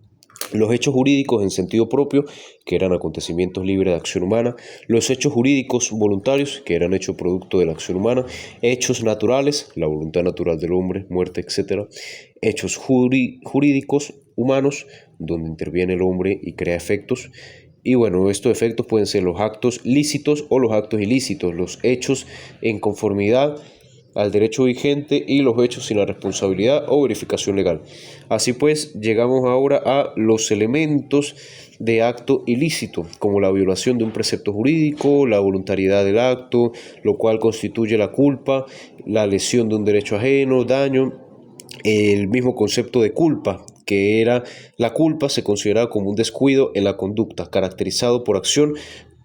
Los hechos jurídicos en sentido propio, que eran acontecimientos libres de acción humana; los hechos jurídicos voluntarios, que eran hechos producto de la acción humana; hechos naturales, la voluntad natural del hombre, muerte, etc.; hechos jurídicos humanos, donde interviene el hombre y crea efectos. Y bueno, estos efectos pueden ser los actos lícitos o los actos ilícitos, los hechos en conformidad al derecho vigente y los hechos sin la responsabilidad o verificación legal. Así pues, llegamos ahora a los elementos de acto ilícito, como la violación de un precepto jurídico, la voluntariedad del acto, lo cual constituye la culpa, la lesión de un derecho ajeno, daño. El mismo concepto de culpa, que era la culpa se consideraba como un descuido en la conducta, caracterizado por acción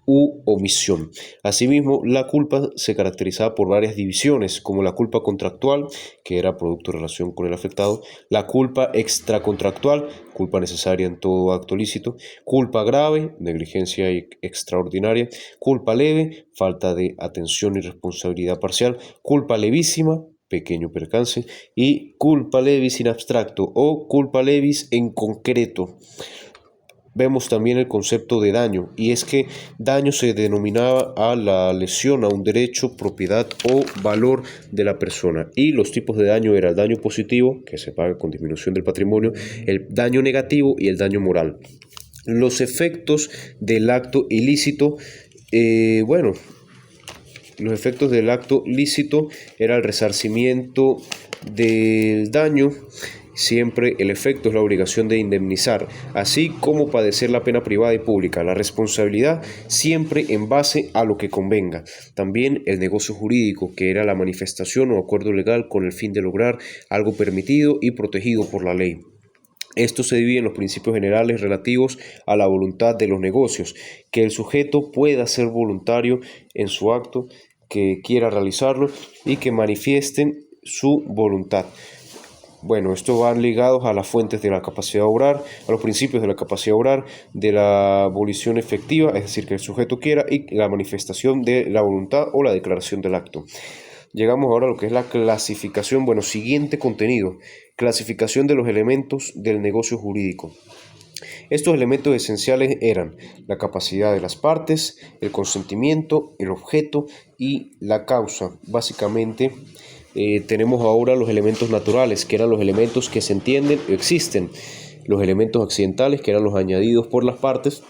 u omisión. Asimismo, la culpa se caracterizaba por varias divisiones, como la culpa contractual, que era producto de relación con el afectado; la culpa extracontractual, culpa necesaria en todo acto lícito; culpa grave, negligencia extraordinaria; culpa leve, falta de atención y responsabilidad parcial; culpa levísima, pequeño percance; y culpa levis in abstracto o culpa levis en concreto. Vemos también el concepto de daño, y es que daño se denominaba a la lesión a un derecho, propiedad o valor de la persona, y los tipos de daño eran el daño positivo, que se paga con disminución del patrimonio; el daño negativo y el daño moral. Los efectos del acto ilícito, los efectos del acto lícito era el resarcimiento del daño. Siempre el efecto es la obligación de indemnizar, así como padecer la pena privada y pública. La responsabilidad siempre en base a lo que convenga. También el negocio jurídico, que era la manifestación o acuerdo legal con el fin de lograr algo permitido y protegido por la ley. Esto se divide en los principios generales relativos a la voluntad de los negocios, que el sujeto pueda ser voluntario en su acto, que quiera realizarlo y que manifiesten su voluntad. Bueno, esto van ligados a las fuentes de la capacidad de obrar, a los principios de la capacidad de obrar, de la abolición efectiva, es decir, que el sujeto quiera, y la manifestación de la voluntad o la declaración del acto. Llegamos ahora a lo que es la clasificación. Bueno, siguiente contenido: clasificación de los elementos del negocio jurídico. Estos elementos esenciales eran la capacidad de las partes, el consentimiento, el objeto y la causa. Básicamente, tenemos ahora los elementos naturales, que eran los elementos que se entienden o existen; los elementos accidentales, que eran los añadidos por las partes.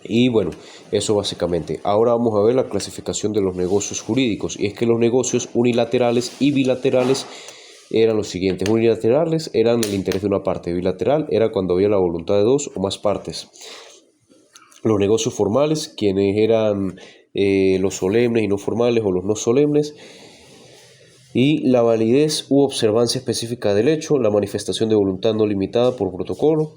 Y bueno, eso básicamente. Ahora vamos a ver la clasificación de los negocios jurídicos, y es que los negocios unilaterales y bilaterales eran los siguientes. Unilaterales eran el interés de una parte; bilateral era cuando había la voluntad de dos o más partes. Los negocios formales, quienes eran los solemnes y no formales, o los no solemnes; y la validez u observancia específica del hecho, la manifestación de voluntad no limitada por protocolo.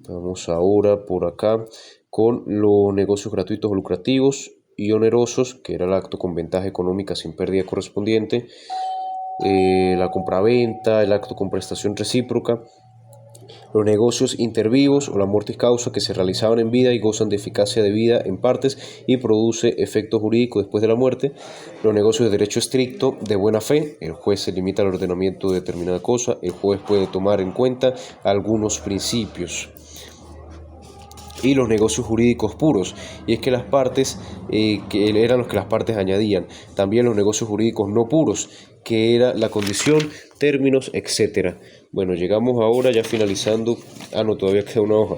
Vamos ahora por acá con los negocios gratuitos o lucrativos y onerosos, que era el acto con ventaja económica sin pérdida correspondiente; la compraventa, el acto con prestación recíproca; los negocios intervivos o la mortis causa, que se realizaban en vida y gozan de eficacia de vida en partes y produce efecto jurídico después de la muerte; los negocios de derecho estricto de buena fe, el juez se limita al ordenamiento de determinada cosa; el juez puede tomar en cuenta algunos principios. y los negocios jurídicos puros, y es que las partes que eran los que las partes añadían, también los negocios jurídicos no puros, que era la condición, términos, etcétera. Bueno, llegamos ahora ya finalizando. No, todavía queda una hoja.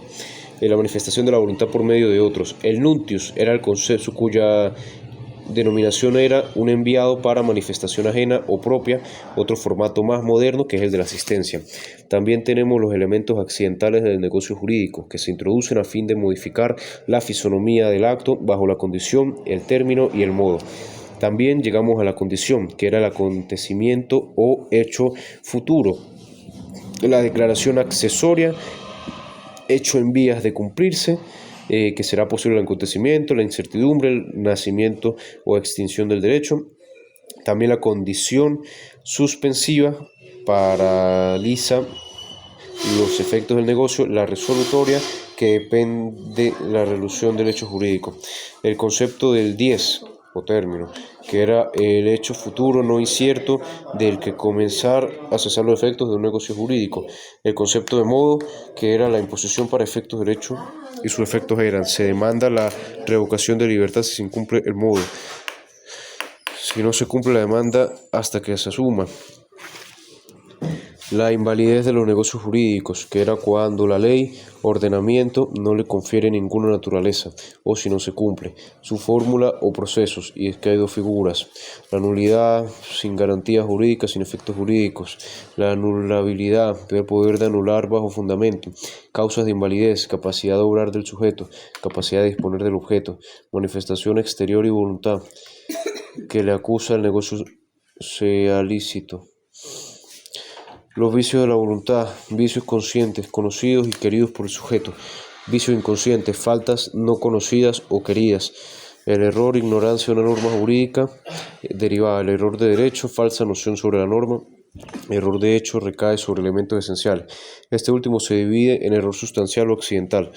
La manifestación de la voluntad por medio de otros. El nuntius era el concepto cuya denominación era un enviado para manifestación ajena o propia, otro formato más moderno que es el de la asistencia. También tenemos los elementos accidentales del negocio jurídico, que se introducen a fin de modificar la fisonomía del acto bajo la condición, el término y el modo. También llegamos a la condición, que era el acontecimiento o hecho futuro, la declaración accesoria, hecho en vías de cumplirse, que será posible el acontecimiento, la incertidumbre, el nacimiento o extinción del derecho. También la condición suspensiva paraliza los efectos del negocio, la resolutoria, que depende de la resolución del hecho jurídico. El concepto del 10 o término, que era el hecho futuro no incierto del que comenzar a cesar los efectos de un negocio jurídico. El concepto de modo, que era la imposición para efectos del hecho, y sus efectos eran: se demanda la revocación de libertad si se incumple el modo, si no se cumple la demanda hasta que se asuma. La invalidez de los negocios jurídicos, que era cuando la ley, ordenamiento, no le confiere ninguna naturaleza, o si no se cumple, su fórmula o procesos, y es que hay dos figuras: la nulidad sin garantías jurídicas, sin efectos jurídicos; la anulabilidad, el poder de anular bajo fundamento; causas de invalidez, capacidad de obrar del sujeto, capacidad de disponer del objeto; manifestación exterior y voluntad, que le acusa el negocio sea lícito. Los vicios de la voluntad: vicios conscientes, conocidos y queridos por el sujeto; vicios inconscientes, faltas no conocidas o queridas; el error, ignorancia de una norma jurídica derivada; el error de derecho, falsa noción sobre la norma; error de hecho recae sobre elementos esenciales. Este último se divide en error sustancial o accidental.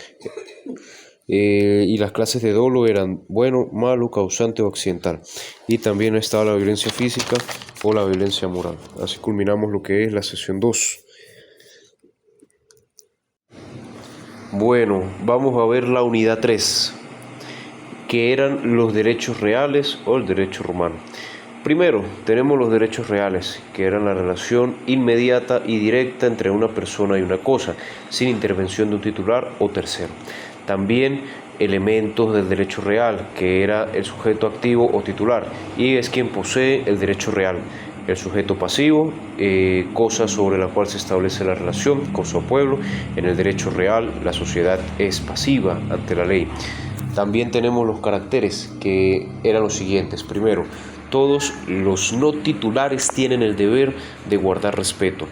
Y las clases de dolo eran bueno, malo, causante o accidental. Y también estaba la violencia física o la violencia moral. Así culminamos lo que es la sesión 2. Bueno, vamos a ver la unidad 3, que eran los derechos reales o el derecho romano. Primero, tenemos los derechos reales, que eran la relación inmediata y directa entre una persona y una cosa, sin intervención de un titular o tercero. También elementos del derecho real, que era el sujeto activo o titular, y es quien posee el derecho real. El sujeto pasivo, cosa sobre la cual se establece la relación, cosa o pueblo. En el derecho real, la sociedad es pasiva ante la ley. También tenemos los caracteres, que eran los siguientes. Primero, todos los no titulares tienen el deber de guardar respeto.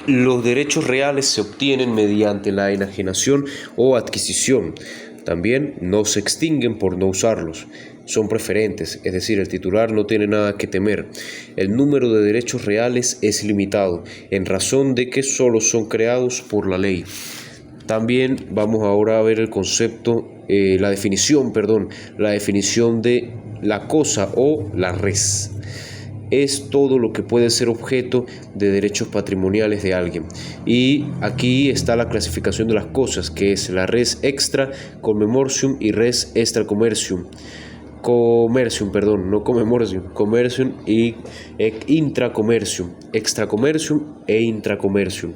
Los derechos reales se obtienen mediante la enajenación o adquisición. También no se extinguen por no usarlos. Son preferentes, es decir, el titular no tiene nada que temer. El número de derechos reales es limitado, en razón de que solo son creados por la ley. También vamos ahora a ver el concepto, la definición de la cosa o la res. Es todo lo que puede ser objeto de derechos patrimoniales de alguien. Y aquí está la clasificación de las cosas, que es la res extra commemortium y res extra commercium. Commercium y intracommercium, extracommercium e intracommercium.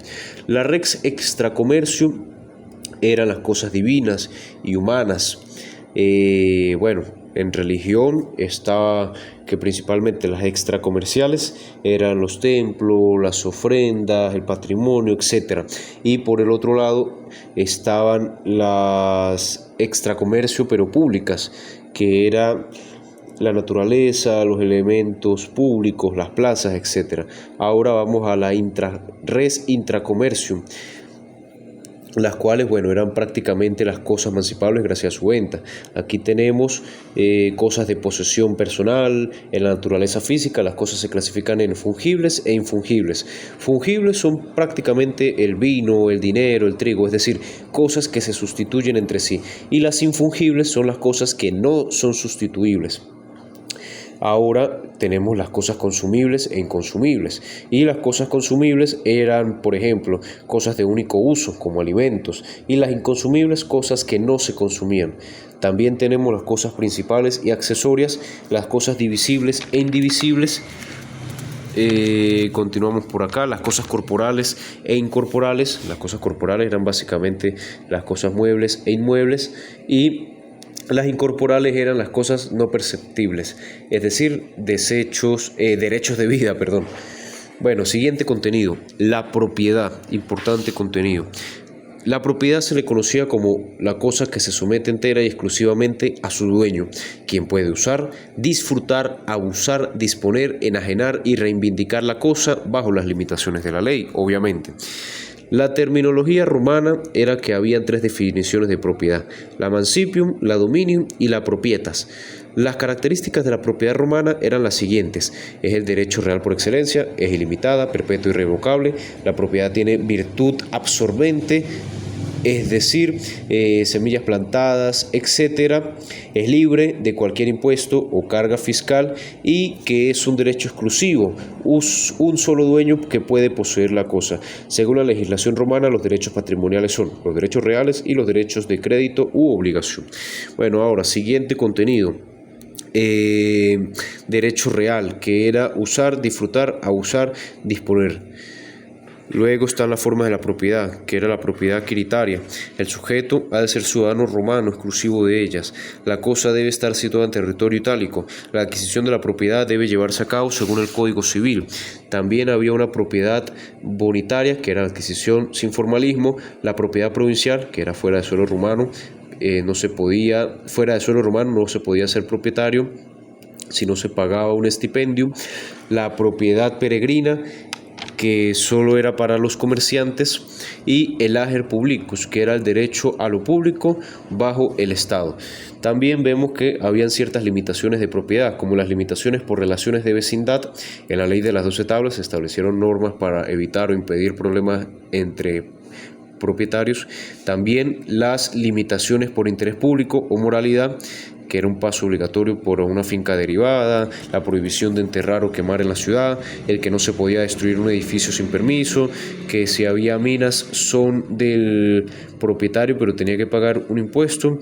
La res extracommercium eran las cosas divinas y humanas. En religión estaba que principalmente las extracomerciales eran los templos, las ofrendas, el patrimonio, etc. Y por el otro lado estaban las extracomercio pero públicas, que era la naturaleza, los elementos públicos, las plazas, etc. Ahora vamos a la res intracommercium, las cuales, eran prácticamente las cosas mancipables gracias a su venta. Aquí tenemos cosas de posesión personal. En la naturaleza física las cosas se clasifican en fungibles e infungibles. Fungibles son prácticamente el vino, el dinero, el trigo, es decir, cosas que se sustituyen entre sí. Y las infungibles son las cosas que no son sustituibles. Ahora tenemos las cosas consumibles e inconsumibles. Y las cosas consumibles eran, por ejemplo, cosas de único uso, como alimentos. Y las inconsumibles, cosas que no se consumían. También tenemos las cosas principales y accesorias, las cosas divisibles e indivisibles. Continuamos por acá, las cosas corporales e incorporales. Las cosas corporales eran básicamente las cosas muebles e inmuebles, y las incorporales eran las cosas no perceptibles, es decir, derechos de vida, perdón. Bueno, siguiente contenido, la propiedad, importante contenido. La propiedad se le conocía como la cosa que se somete entera y exclusivamente a su dueño, quien puede usar, disfrutar, abusar, disponer, enajenar y reivindicar la cosa bajo las limitaciones de la ley, obviamente. La terminología romana era que había 3 definiciones de propiedad: la mancipium, la dominium y la propietas. Las características de la propiedad romana eran las siguientes: es el derecho real por excelencia, es ilimitada, perpetua y irrevocable, la propiedad tiene virtud absorbente, es decir, semillas plantadas, etcétera, es libre de cualquier impuesto o carga fiscal, y que es un derecho exclusivo, un solo dueño que puede poseer la cosa. Según la legislación romana, los derechos patrimoniales son los derechos reales y los derechos de crédito u obligación. Bueno, ahora, siguiente contenido. Derecho real, que era usar, disfrutar, abusar, disponer. Luego están las formas de la propiedad, que era la propiedad quiritaria. El sujeto ha de ser ciudadano romano exclusivo de ellas. La cosa debe estar situada en territorio itálico. La adquisición de la propiedad debe llevarse a cabo según el Código Civil. También había una propiedad bonitaria, que era la adquisición sin formalismo. La propiedad provincial, que era fuera de suelo romano, fuera de suelo romano no se podía ser propietario si no se pagaba un estipendium. La propiedad peregrina, que solo era para los comerciantes, y el ager publicus, que era el derecho a lo público bajo el Estado. También vemos que habían ciertas limitaciones de propiedad, como las limitaciones por relaciones de vecindad. En la ley de las 12 tablas se establecieron normas para evitar o impedir problemas entre propietarios. También las limitaciones por interés público o moralidad, que era un paso obligatorio por una finca derivada, la prohibición de enterrar o quemar en la ciudad, el que no se podía destruir un edificio sin permiso, que si había minas son del propietario pero tenía que pagar un impuesto,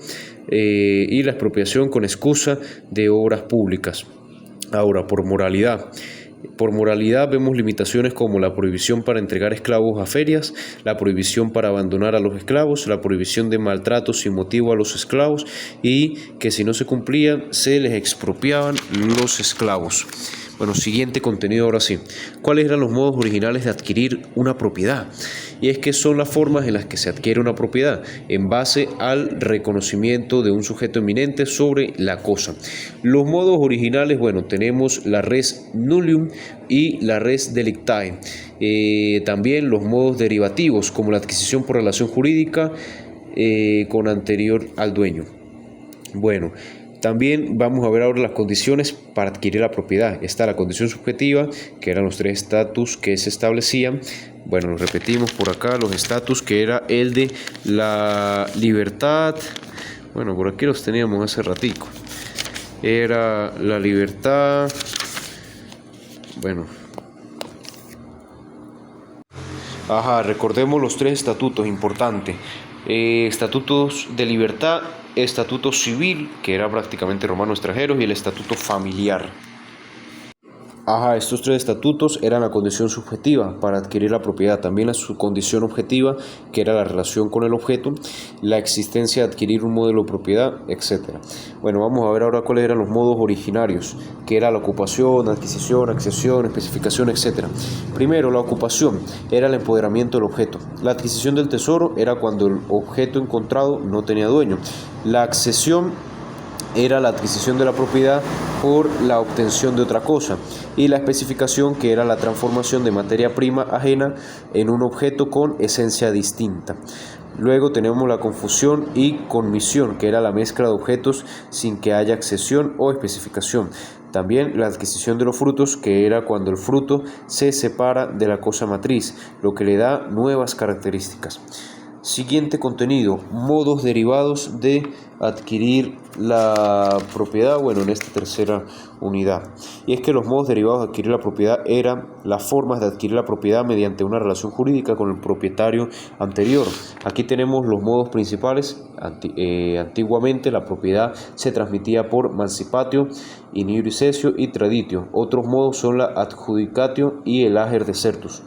y la expropiación con excusa de obras públicas. Ahora, por moralidad vemos limitaciones como la prohibición para entregar esclavos a ferias, la prohibición para abandonar a los esclavos, la prohibición de maltratos sin motivo a los esclavos, y que si no se cumplía se les expropiaban los esclavos. Bueno, siguiente contenido ahora sí. ¿Cuáles eran los modos originales de adquirir una propiedad? Y es que son las formas en las que se adquiere una propiedad, en base al reconocimiento de un sujeto eminente sobre la cosa. Los modos originales, bueno, tenemos la res nullium y la res delictae. También los modos derivativos, como la adquisición por relación jurídica con anterior al dueño. Bueno, también vamos a ver ahora las condiciones para adquirir la propiedad. Está la condición subjetiva, que eran los 3 estatus que se establecían. Bueno, los repetimos por acá, los estatus, que era el de la libertad. Bueno, por aquí los teníamos hace ratico. Era la libertad. Bueno. Recordemos los 3 estatutos, importante. Estatutos de libertad, estatuto civil, que era prácticamente romano extranjeros, y el estatuto familiar. Estos 3 estatutos eran la condición subjetiva para adquirir la propiedad, también la condición objetiva, que era la relación con el objeto, la existencia de adquirir un modelo de propiedad, etc. Bueno, vamos a ver ahora cuáles eran los modos originarios, que era la ocupación, adquisición, accesión, especificación, etc. Primero, la ocupación era el empoderamiento del objeto. La adquisición del tesoro era cuando el objeto encontrado no tenía dueño. La accesión era la adquisición de la propiedad por la obtención de otra cosa, y la especificación, que era la transformación de materia prima ajena en un objeto con esencia distinta. Luego tenemos la confusión y conmisión, que era la mezcla de objetos sin que haya accesión o especificación. También la adquisición de los frutos, que era cuando el fruto se separa de la cosa matriz, lo que le da nuevas características. Siguiente contenido, modos derivados de adquirir la propiedad, bueno, en esta tercera unidad. Y es que los modos derivados de adquirir la propiedad eran las formas de adquirir la propiedad mediante una relación jurídica con el propietario anterior. Aquí tenemos los modos principales. Antiguamente la propiedad se transmitía por mancipatio, in iure cessio y traditio. Otros modos son la adjudicatio y el ager desertus.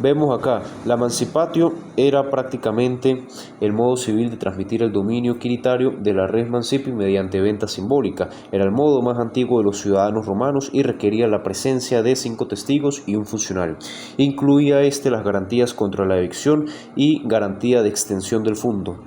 Vemos acá, la mancipatio era prácticamente el modo civil de transmitir el dominio quiritario de la res mancipi mediante venta simbólica. Era el modo más antiguo de los ciudadanos romanos y requería la presencia de 5 testigos y un funcionario. Incluía las garantías contra la evicción y garantía de extensión del fondo.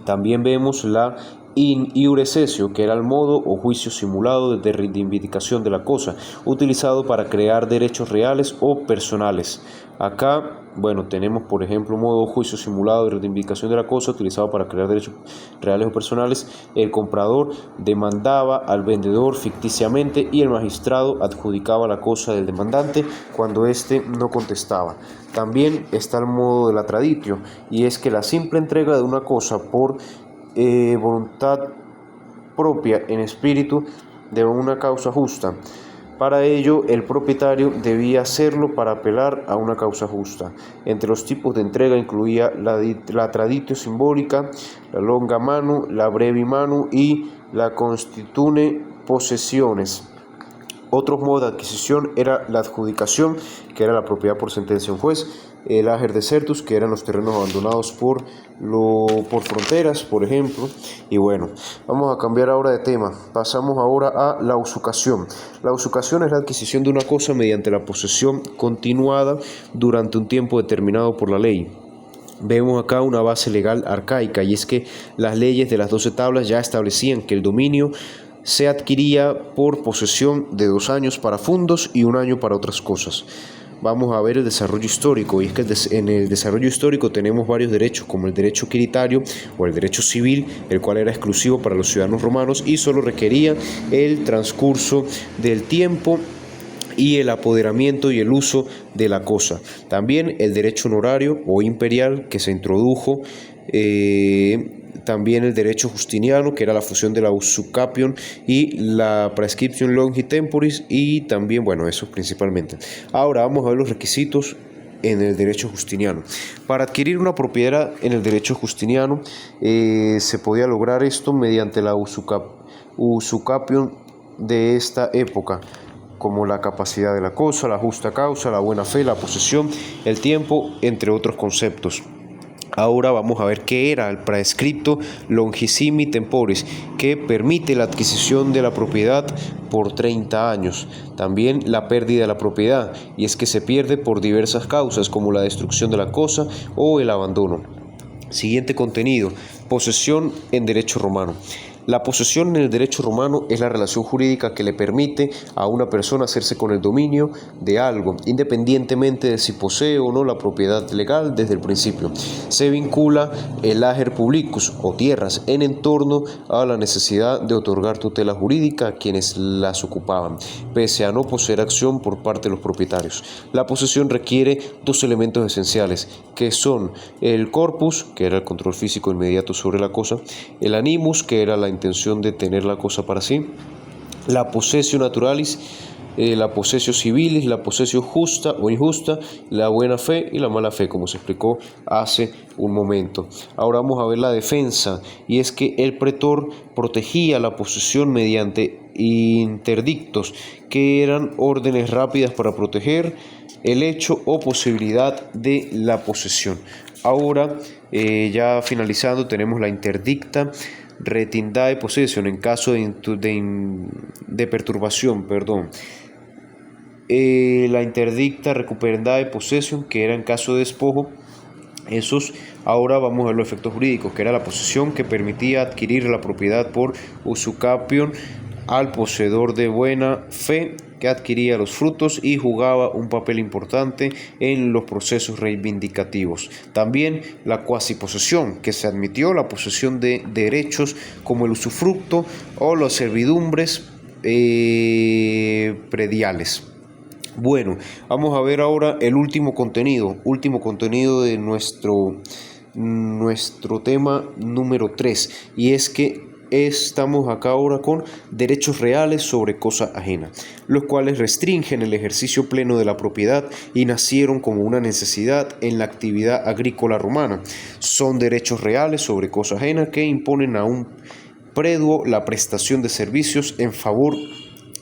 También vemos la in iure cessio, que era el modo o juicio simulado de reivindicación de la cosa, utilizado para crear derechos reales o personales. Acá, bueno, tenemos por ejemplo modo juicio simulado de reivindicación de la cosa, utilizado para crear derechos reales o personales. El comprador demandaba al vendedor ficticiamente y el magistrado adjudicaba la cosa del demandante cuando éste no contestaba. También está el modo de la traditio, y es que la simple entrega de una cosa por voluntad propia en espíritu de una causa justa. Para ello, el propietario debía hacerlo para apelar a una causa justa. Entre los tipos de entrega incluía la traditio simbólica, la longa manu, la brevi manu y la constitune posesiones. Otro modo de adquisición era la adjudicación, que era la propiedad por sentencia de un juez, el ager desertus, que eran los terrenos abandonados por fronteras, por ejemplo. Y bueno, vamos a cambiar ahora de tema. Pasamos ahora a la usucación. La usucación es la adquisición de una cosa mediante la posesión continuada durante un tiempo determinado por la ley. Vemos acá una base legal arcaica, y es que las leyes de las 12 tablas ya establecían que el dominio se adquiría por posesión de 2 años para fundos y 1 año para otras cosas. Vamos a ver el desarrollo histórico, y es que en el desarrollo histórico tenemos varios derechos, como el derecho quiritario o el derecho civil, el cual era exclusivo para los ciudadanos romanos y solo requería el transcurso del tiempo y el apoderamiento y el uso de la cosa. También el derecho honorario o imperial, que se introdujo, también el derecho justiniano, que era la fusión de la usucapion y la prescription longi temporis, y también, bueno, eso principalmente. Ahora vamos a ver los requisitos en el derecho justiniano. Para adquirir una propiedad en el derecho justiniano se podía lograr esto mediante la usucapion de esta época, como la capacidad de la cosa, la justa causa, la buena fe, la posesión, el tiempo, entre otros conceptos. Ahora vamos a ver qué era el praescripto longissimi temporis, que permite la adquisición de la propiedad por 30 años. También la pérdida de la propiedad, y es que se pierde por diversas causas, como la destrucción de la cosa o el abandono. Siguiente contenido: posesión en derecho romano. La posesión en el derecho romano es la relación jurídica que le permite a una persona hacerse con el dominio de algo, independientemente de si posee o no la propiedad legal desde el principio. Se vincula el ager publicus o tierras en entorno a la necesidad de otorgar tutela jurídica a quienes las ocupaban, pese a no poseer acción por parte de los propietarios. La posesión requiere 2 elementos esenciales, que son el corpus, que era el control físico inmediato sobre la cosa, el animus, que era la intención de tener la cosa para sí, la possessio naturalis, la possessio civilis, la possessio justa o injusta, la buena fe y la mala fe, como se explicó hace un momento. Ahora vamos a ver la defensa, y es que el pretor protegía la posesión mediante interdictos, que eran órdenes rápidas para proteger el hecho o posibilidad de la posesión. Ahora, ya finalizando, tenemos la interdicta retindae possession en caso de perturbación, la interdicta recuperandae possession, que era en caso de despojo. Ahora vamos a ver los efectos jurídicos, que era la posesión que permitía adquirir la propiedad por usucapion al poseedor de buena fe, que adquiría los frutos y jugaba un papel importante en los procesos reivindicativos. También la cuasiposesión, que se admitió la posesión de derechos como el usufructo o las servidumbres prediales. Bueno, vamos a ver ahora el último contenido de nuestro tema número 3, y es que estamos acá ahora con derechos reales sobre cosa ajena, los cuales restringen el ejercicio pleno de la propiedad y nacieron como una necesidad en la actividad agrícola romana. Son derechos reales sobre cosa ajena que imponen a un predio la prestación de servicios en favor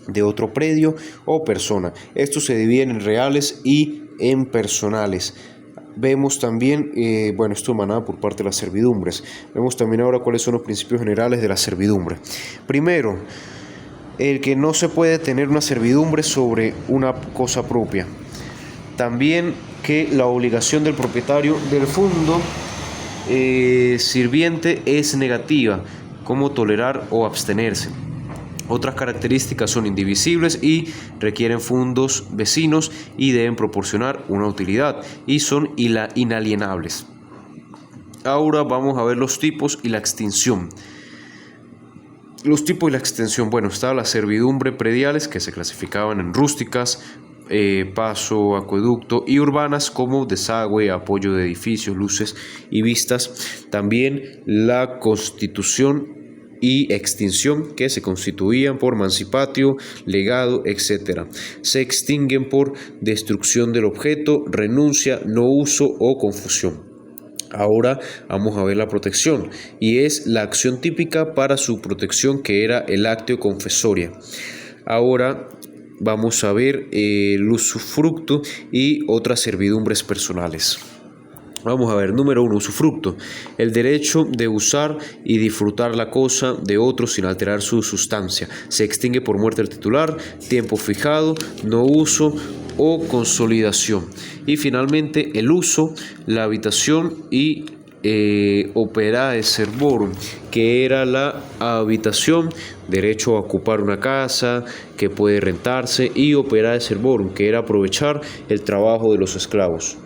de otro predio o persona. Estos se dividen en reales y en personales. Vemos también, esto emanado por parte de las servidumbres. Vemos también ahora cuáles son los principios generales de la servidumbre. Primero, el que no se puede tener una servidumbre sobre una cosa propia. También que la obligación del propietario del fondo sirviente es negativa, como tolerar o abstenerse. Otras características son indivisibles y requieren fondos vecinos y deben proporcionar una utilidad y son inalienables. Ahora vamos a ver los tipos y la extinción. Los tipos y la extensión. Bueno, está la servidumbre prediales, que se clasificaban en rústicas, paso, acueducto, y urbanas como desagüe, apoyo de edificios, luces y vistas. También la constitución y extinción, que se constituían por mancipatio, legado, etc. Se extinguen por destrucción del objeto, renuncia, no uso o confusión. Ahora vamos a ver la protección, y es la acción típica para su protección, que era el actio confessoria. Ahora vamos a ver el usufructo y otras servidumbres personales. Vamos a ver, número 1, usufructo. El derecho de usar y disfrutar la cosa de otro sin alterar su sustancia. Se extingue por muerte del titular, tiempo fijado, no uso o consolidación. Y finalmente el uso, la habitación y operae servorum, que era la habitación, derecho a ocupar una casa que puede rentarse, y operae servorum, que era aprovechar el trabajo de los esclavos.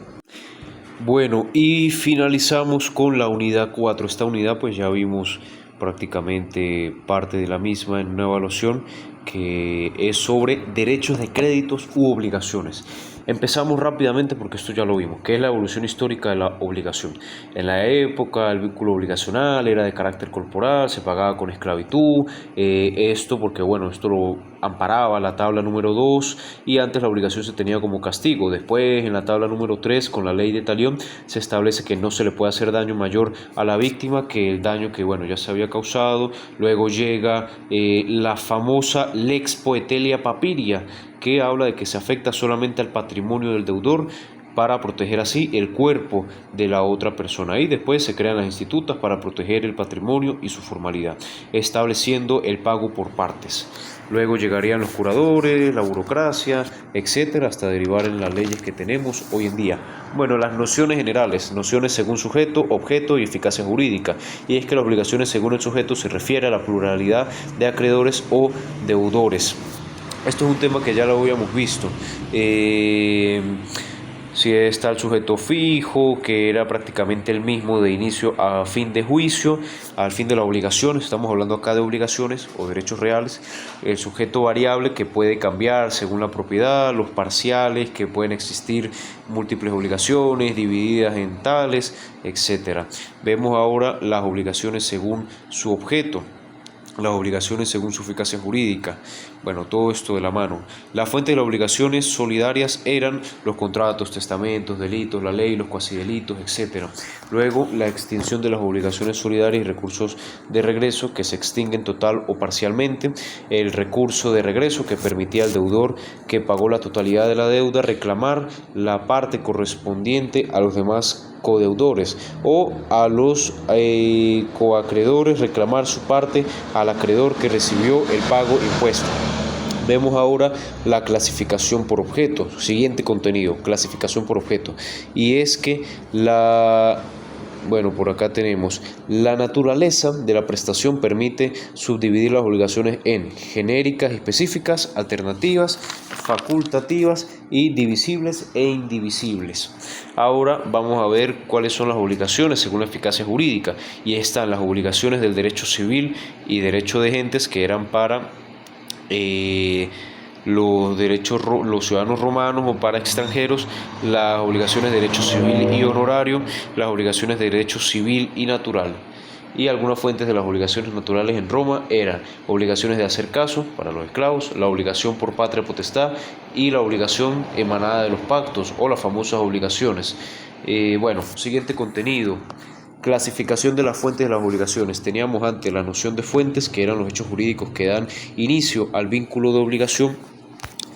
Bueno, y finalizamos con la unidad 4. Esta unidad pues ya vimos prácticamente parte de la misma en una evaluación, que es sobre derechos de créditos u obligaciones. Empezamos rápidamente porque esto ya lo vimos, que es la evolución histórica de la obligación. En la época el vínculo obligacional era de carácter corporal, se pagaba con esclavitud, esto porque esto lo amparaba la tabla número 2, y antes la obligación se tenía como castigo. Después en la tabla número 3, con la ley de talión, se establece que no se le puede hacer daño mayor a la víctima que el daño que ya se había causado. Luego llega la famosa Lex Poetelia Papiria, que habla de que se afecta solamente al patrimonio del deudor para proteger así el cuerpo de la otra persona. Y después se crean las institutas para proteger el patrimonio y su formalidad, estableciendo el pago por partes. Luego llegarían los curadores, la burocracia, etcétera, hasta derivar en las leyes que tenemos hoy en día. Bueno, las nociones generales, nociones según sujeto, objeto y eficacia jurídica. Y es que las obligaciones según el sujeto se refiere a la pluralidad de acreedores o deudores. Esto es un tema que ya lo habíamos visto. Si está el sujeto fijo, que era prácticamente el mismo de inicio a fin de juicio, al fin de la obligación. Estamos hablando acá de obligaciones o derechos reales. El sujeto variable, que puede cambiar según la propiedad. Los parciales, que pueden existir múltiples obligaciones divididas en tales, etc. Vemos ahora las obligaciones según su objeto, las obligaciones según su eficacia jurídica. Bueno, todo esto de la mano. La fuente de las obligaciones solidarias eran los contratos, testamentos, delitos, la ley, los cuasidelitos, etc. Luego, la extinción de las obligaciones solidarias y recursos de regreso, que se extinguen total o parcialmente. El recurso de regreso, que permitía al deudor que pagó la totalidad de la deuda reclamar la parte correspondiente a los demás codeudores, o a los coacreedores reclamar su parte al acreedor que recibió el pago impuesto. Vemos ahora la clasificación por objeto. Siguiente contenido, clasificación por objeto. Y es que por acá tenemos la naturaleza de la prestación permite subdividir las obligaciones en genéricas y específicas, alternativas, facultativas y divisibles e indivisibles. Ahora vamos a ver cuáles son las obligaciones según la eficacia jurídica, y están las obligaciones del derecho civil y derecho de gentes, que eran para los ciudadanos romanos o para extranjeros, las obligaciones de derecho civil y honorario, las obligaciones de derecho civil y natural. Y algunas fuentes de las obligaciones naturales en Roma eran obligaciones de hacer caso para los esclavos, la obligación por patria potestad y la obligación emanada de los pactos o las famosas obligaciones. Siguiente contenido. Clasificación de las fuentes de las obligaciones. Teníamos antes la noción de fuentes, que eran los hechos jurídicos que dan inicio al vínculo de obligación.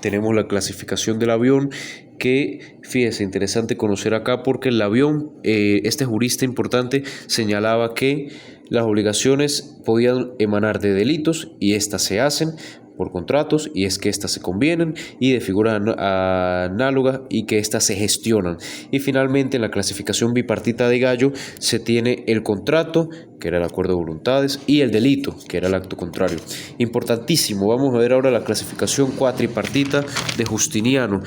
Tenemos la clasificación del avión, que fíjese, interesante conocer acá porque el avión, este jurista importante señalaba que las obligaciones podían emanar de delitos y éstas se hacen por contratos, y es que éstas se convienen, y de figuras análogas, y que éstas se gestionan. Y finalmente en la clasificación bipartita de Gallo se tiene el contrato, que era el acuerdo de voluntades, y el delito, que era el acto contrario. Importantísimo. Vamos a ver ahora la clasificación cuatripartita de Justiniano.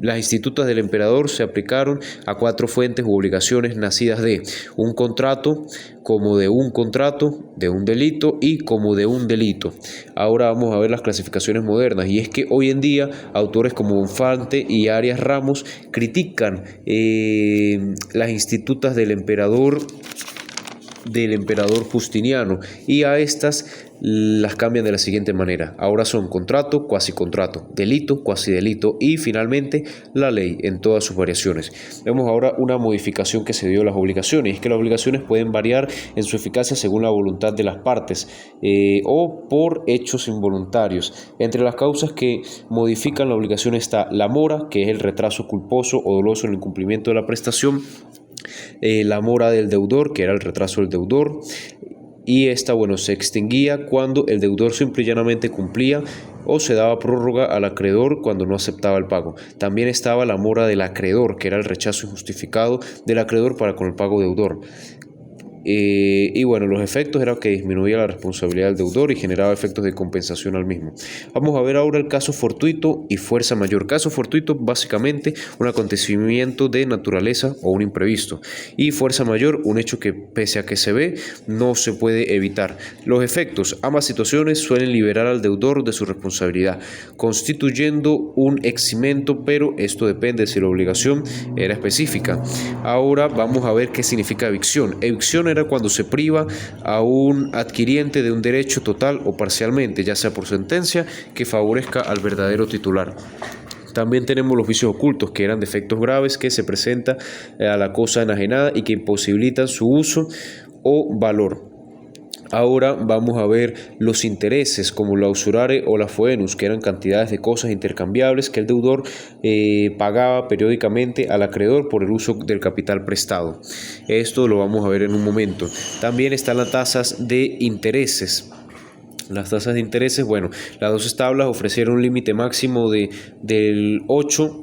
Las institutas del emperador se aplicaron a 4 fuentes u obligaciones nacidas de un contrato, como de un contrato, de un delito y como de un delito. Ahora vamos a ver las clasificaciones modernas, y es que hoy en día autores como Bonfante y Arias Ramos critican las institutas del emperador Justiniano, y a estas las cambian de la siguiente manera. Ahora son contrato, cuasi contrato, delito, cuasi delito, y finalmente la ley en todas sus variaciones. Vemos ahora una modificación que se dio a las obligaciones. Es que las obligaciones pueden variar en su eficacia según la voluntad de las partes o por hechos involuntarios. Entre las causas que modifican la obligación está la mora, que es el retraso culposo o doloso en el cumplimiento de la prestación, la mora del deudor, que era el retraso del deudor, y esta, se extinguía cuando el deudor simple y llanamente cumplía, o se daba prórroga al acreedor cuando no aceptaba el pago. También estaba la mora del acreedor, que era el rechazo injustificado del acreedor para con el pago deudor. Los efectos eran que disminuía la responsabilidad del deudor y generaba efectos de compensación al mismo. Vamos a ver ahora el caso fortuito y fuerza mayor. Caso fortuito, básicamente un acontecimiento de naturaleza o un imprevisto, y fuerza mayor, un hecho que pese a que se ve no se puede evitar. Los efectos: ambas situaciones suelen liberar al deudor de su responsabilidad, constituyendo un eximento, pero esto depende si la obligación era específica. Ahora vamos a ver qué significa evicción. Evicción era cuando se priva a un adquiriente de un derecho total o parcialmente, ya sea por sentencia, que favorezca al verdadero titular. También tenemos los vicios ocultos, que eran defectos graves que se presentan a la cosa enajenada y que imposibilitan su uso o valor. Ahora vamos a ver los intereses, como la usurare o la foenus, que eran cantidades de cosas intercambiables que el deudor pagaba periódicamente al acreedor por el uso del capital prestado. Esto lo vamos a ver en un momento. También están las tasas de intereses. Las tasas de intereses, las 12 tablas ofrecieron un límite máximo del 8,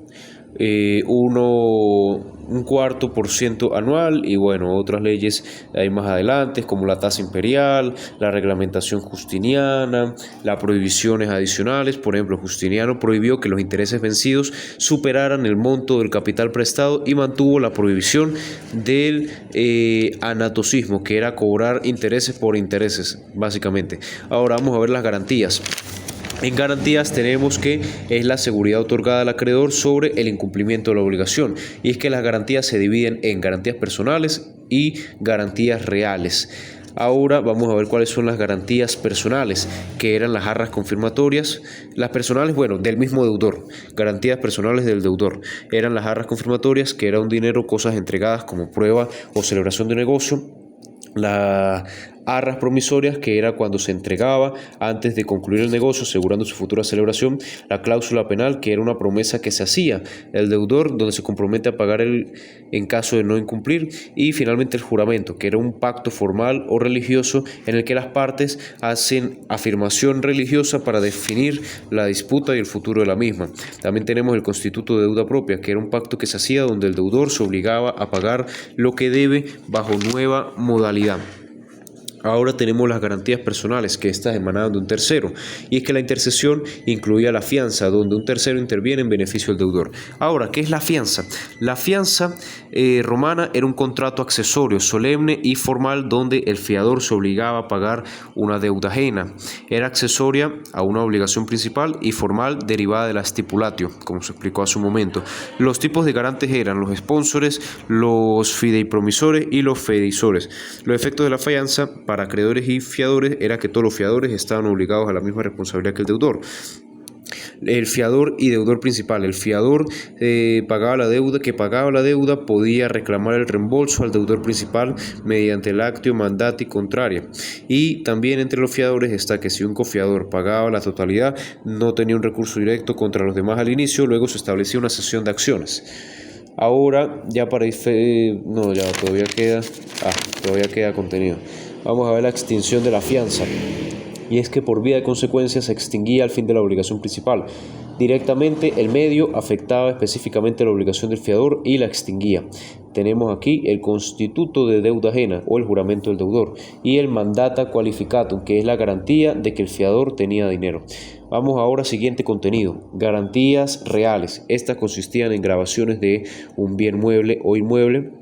1/4% anual, y otras leyes hay más adelante, como la tasa imperial, la reglamentación justiniana, las prohibiciones adicionales. Por ejemplo, Justiniano prohibió que los intereses vencidos superaran el monto del capital prestado y mantuvo la prohibición del anatocismo, que era cobrar intereses por intereses, básicamente. Ahora vamos a ver las garantías. En garantías tenemos que es la seguridad otorgada al acreedor sobre el incumplimiento de la obligación, y es que las garantías se dividen en garantías personales y garantías reales. Ahora vamos a ver cuáles son las garantías personales, que eran las arras confirmatorias. Las personales, del mismo deudor. Garantías personales del deudor eran las arras confirmatorias, que era un dinero, cosas entregadas como prueba o celebración de negocio. Las arras promisorias, que era cuando se entregaba antes de concluir el negocio, asegurando su futura celebración. La cláusula penal, que era una promesa que se hacía el deudor, donde se compromete a pagar en caso de no incumplir. Y finalmente el juramento, que era un pacto formal o religioso en el que las partes hacen afirmación religiosa para definir la disputa y el futuro de la misma. También tenemos el constituto de deuda propia, que era un pacto que se hacía donde el deudor se obligaba a pagar lo que debe bajo nueva modalidad. Ahora tenemos las garantías personales, que estas emanaban de un tercero, y es que la intercesión incluía la fianza, donde un tercero interviene en beneficio del deudor. Ahora, ¿qué es la fianza? La fianza romana era un contrato accesorio, solemne y formal, donde el fiador se obligaba a pagar una deuda ajena. Era accesoria a una obligación principal y formal derivada de la stipulatio, como se explicó hace un momento. Los tipos de garantes eran los sponsores, los fideipromisores y los fedeisores. Los efectos de la fianza para acreedores y fiadores era que todos los fiadores estaban obligados a la misma responsabilidad que el deudor. El fiador y deudor principal. El fiador pagaba la deuda podía reclamar el reembolso al deudor principal mediante el actio mandati contraria. Y también entre los fiadores está que si un cofiador pagaba la totalidad, no tenía un recurso directo contra los demás al inicio, luego se establecía una cesión de acciones. Ahora, ya para no, ya todavía queda contenido. Vamos a ver la extinción de la fianza. Y es que por vía de consecuencia se extinguía al fin de la obligación principal. Directamente el medio afectaba específicamente la obligación del fiador y la extinguía. Tenemos aquí el constituto de deuda ajena o el juramento del deudor y el mandata qualificatum, que es la garantía de que el fiador tenía dinero. Vamos ahora al siguiente contenido: garantías reales. Estas consistían en grabaciones de un bien mueble o inmueble,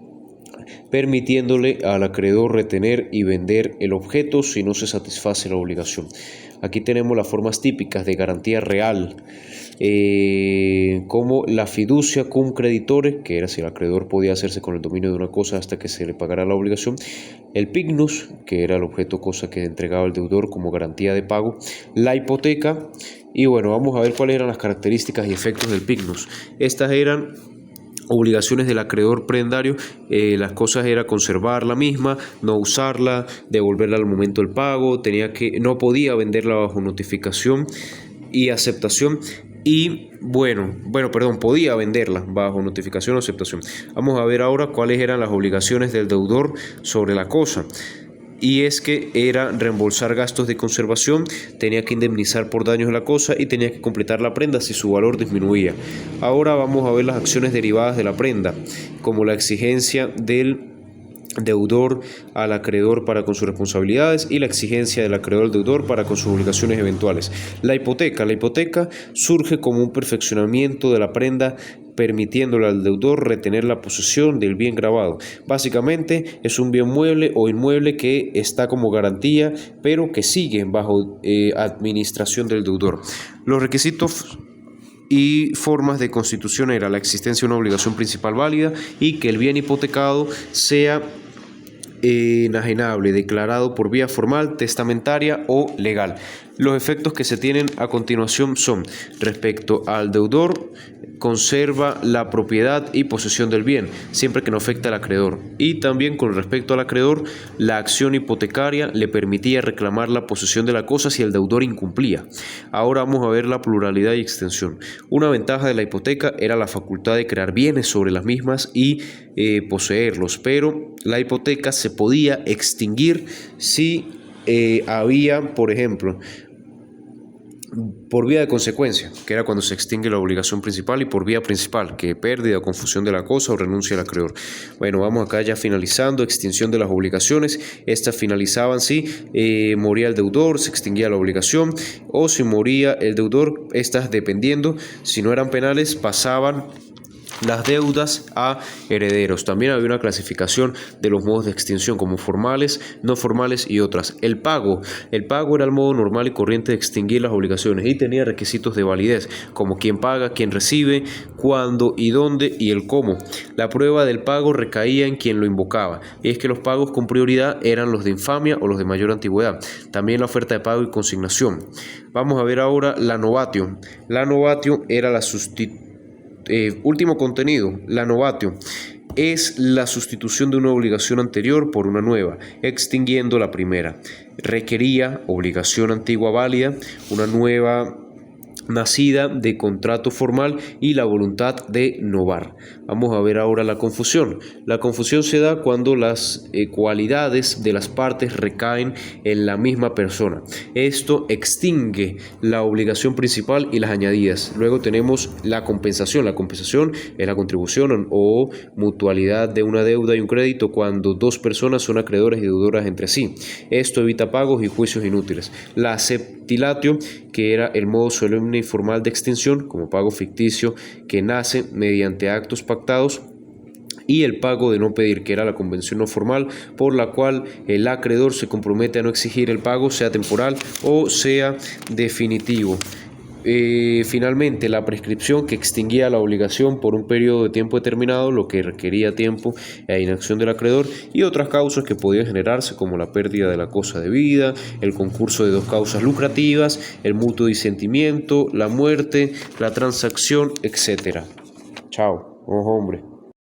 permitiéndole al acreedor retener y vender el objeto si no se satisface la obligación. Aquí tenemos las formas típicas de garantía real, como la fiducia cum creditore, que era si el acreedor podía hacerse con el dominio de una cosa hasta que se le pagara la obligación; el pignus, que era el objeto cosa que entregaba el deudor como garantía de pago; la hipoteca. Y bueno, vamos a ver cuáles eran las características y efectos del pignus. Estas eran obligaciones del acreedor prebendario. Las cosas era conservar la misma, no usarla, devolverla al momento del pago, no podía venderla bajo notificación y aceptación. Y podía venderla bajo notificación o aceptación. Vamos a ver ahora cuáles eran las obligaciones del deudor sobre la cosa. Y es que era reembolsar gastos de conservación, tenía que indemnizar por daños de la cosa y tenía que completar la prenda si su valor disminuía. Ahora vamos a ver las acciones derivadas de la prenda, como la exigencia del deudor al acreedor para con sus responsabilidades y la exigencia del acreedor al deudor para con sus obligaciones eventuales. La hipoteca surge como un perfeccionamiento de la prenda, permitiéndole al deudor retener la posesión del bien grabado. Básicamente es un bien mueble o inmueble que está como garantía, pero que sigue bajo administración del deudor. Los requisitos y formas de constitución era la existencia de una obligación principal válida y que el bien hipotecado sea enajenable, declarado por vía formal, testamentaria o legal. Los efectos que se tienen a continuación son: respecto al deudor, conserva la propiedad y posesión del bien, siempre que no afecte al acreedor. Y también con respecto al acreedor, la acción hipotecaria le permitía reclamar la posesión de la cosa si el deudor incumplía. Ahora vamos a ver la pluralidad y extensión. Una ventaja de la hipoteca era la facultad de crear bienes sobre las mismas y poseerlos, pero la hipoteca se podía extinguir si había, por ejemplo, por vía de consecuencia, que era cuando se extingue la obligación principal, y por vía principal, que pérdida o confusión de la cosa o renuncia al acreedor. Bueno, vamos acá ya finalizando. Extinción de las obligaciones. Estas finalizaban si moría el deudor, se extinguía la obligación, o si moría el deudor, estas, dependiendo, si no eran penales, pasaban las deudas a herederos. También había una clasificación de los modos de extinción como formales, no formales y otras. El pago era el modo normal y corriente de extinguir las obligaciones y tenía requisitos de validez, como quién paga, quién recibe, cuándo y dónde y el cómo. La prueba del pago recaía en quien lo invocaba, y es que los pagos con prioridad eran los de infamia o los de mayor antigüedad. También la oferta de pago y consignación. Vamos a ver ahora la novatio. La novatio era la último contenido. La novatio es la sustitución de una obligación anterior por una nueva, extinguiendo la primera. Requería obligación antigua válida, una nueva nacida de contrato formal y la voluntad de novar. Vamos a ver ahora la confusión. La confusión se da cuando las cualidades de las partes recaen en la misma persona. Esto extingue la obligación principal y las añadidas. Luego tenemos la compensación. La compensación es la contribución o mutualidad de una deuda y un crédito cuando dos personas son acreedoras y deudoras entre sí. Esto evita pagos y juicios inútiles. La septilatio, que era el modo solemne y formal de extinción, como pago ficticio que nace mediante actos pactados, y el pago de no pedir, que era la convención no formal por la cual el acreedor se compromete a no exigir el pago, sea temporal o sea definitivo. Finalmente, la prescripción, que extinguía la obligación por un periodo de tiempo determinado, lo que requería tiempo e inacción del acreedor, y otras causas que podían generarse como la pérdida de la cosa debida, el concurso de dos causas lucrativas, el mutuo disentimiento, la muerte, la transacción, etc. Chao. Ojo, hombre.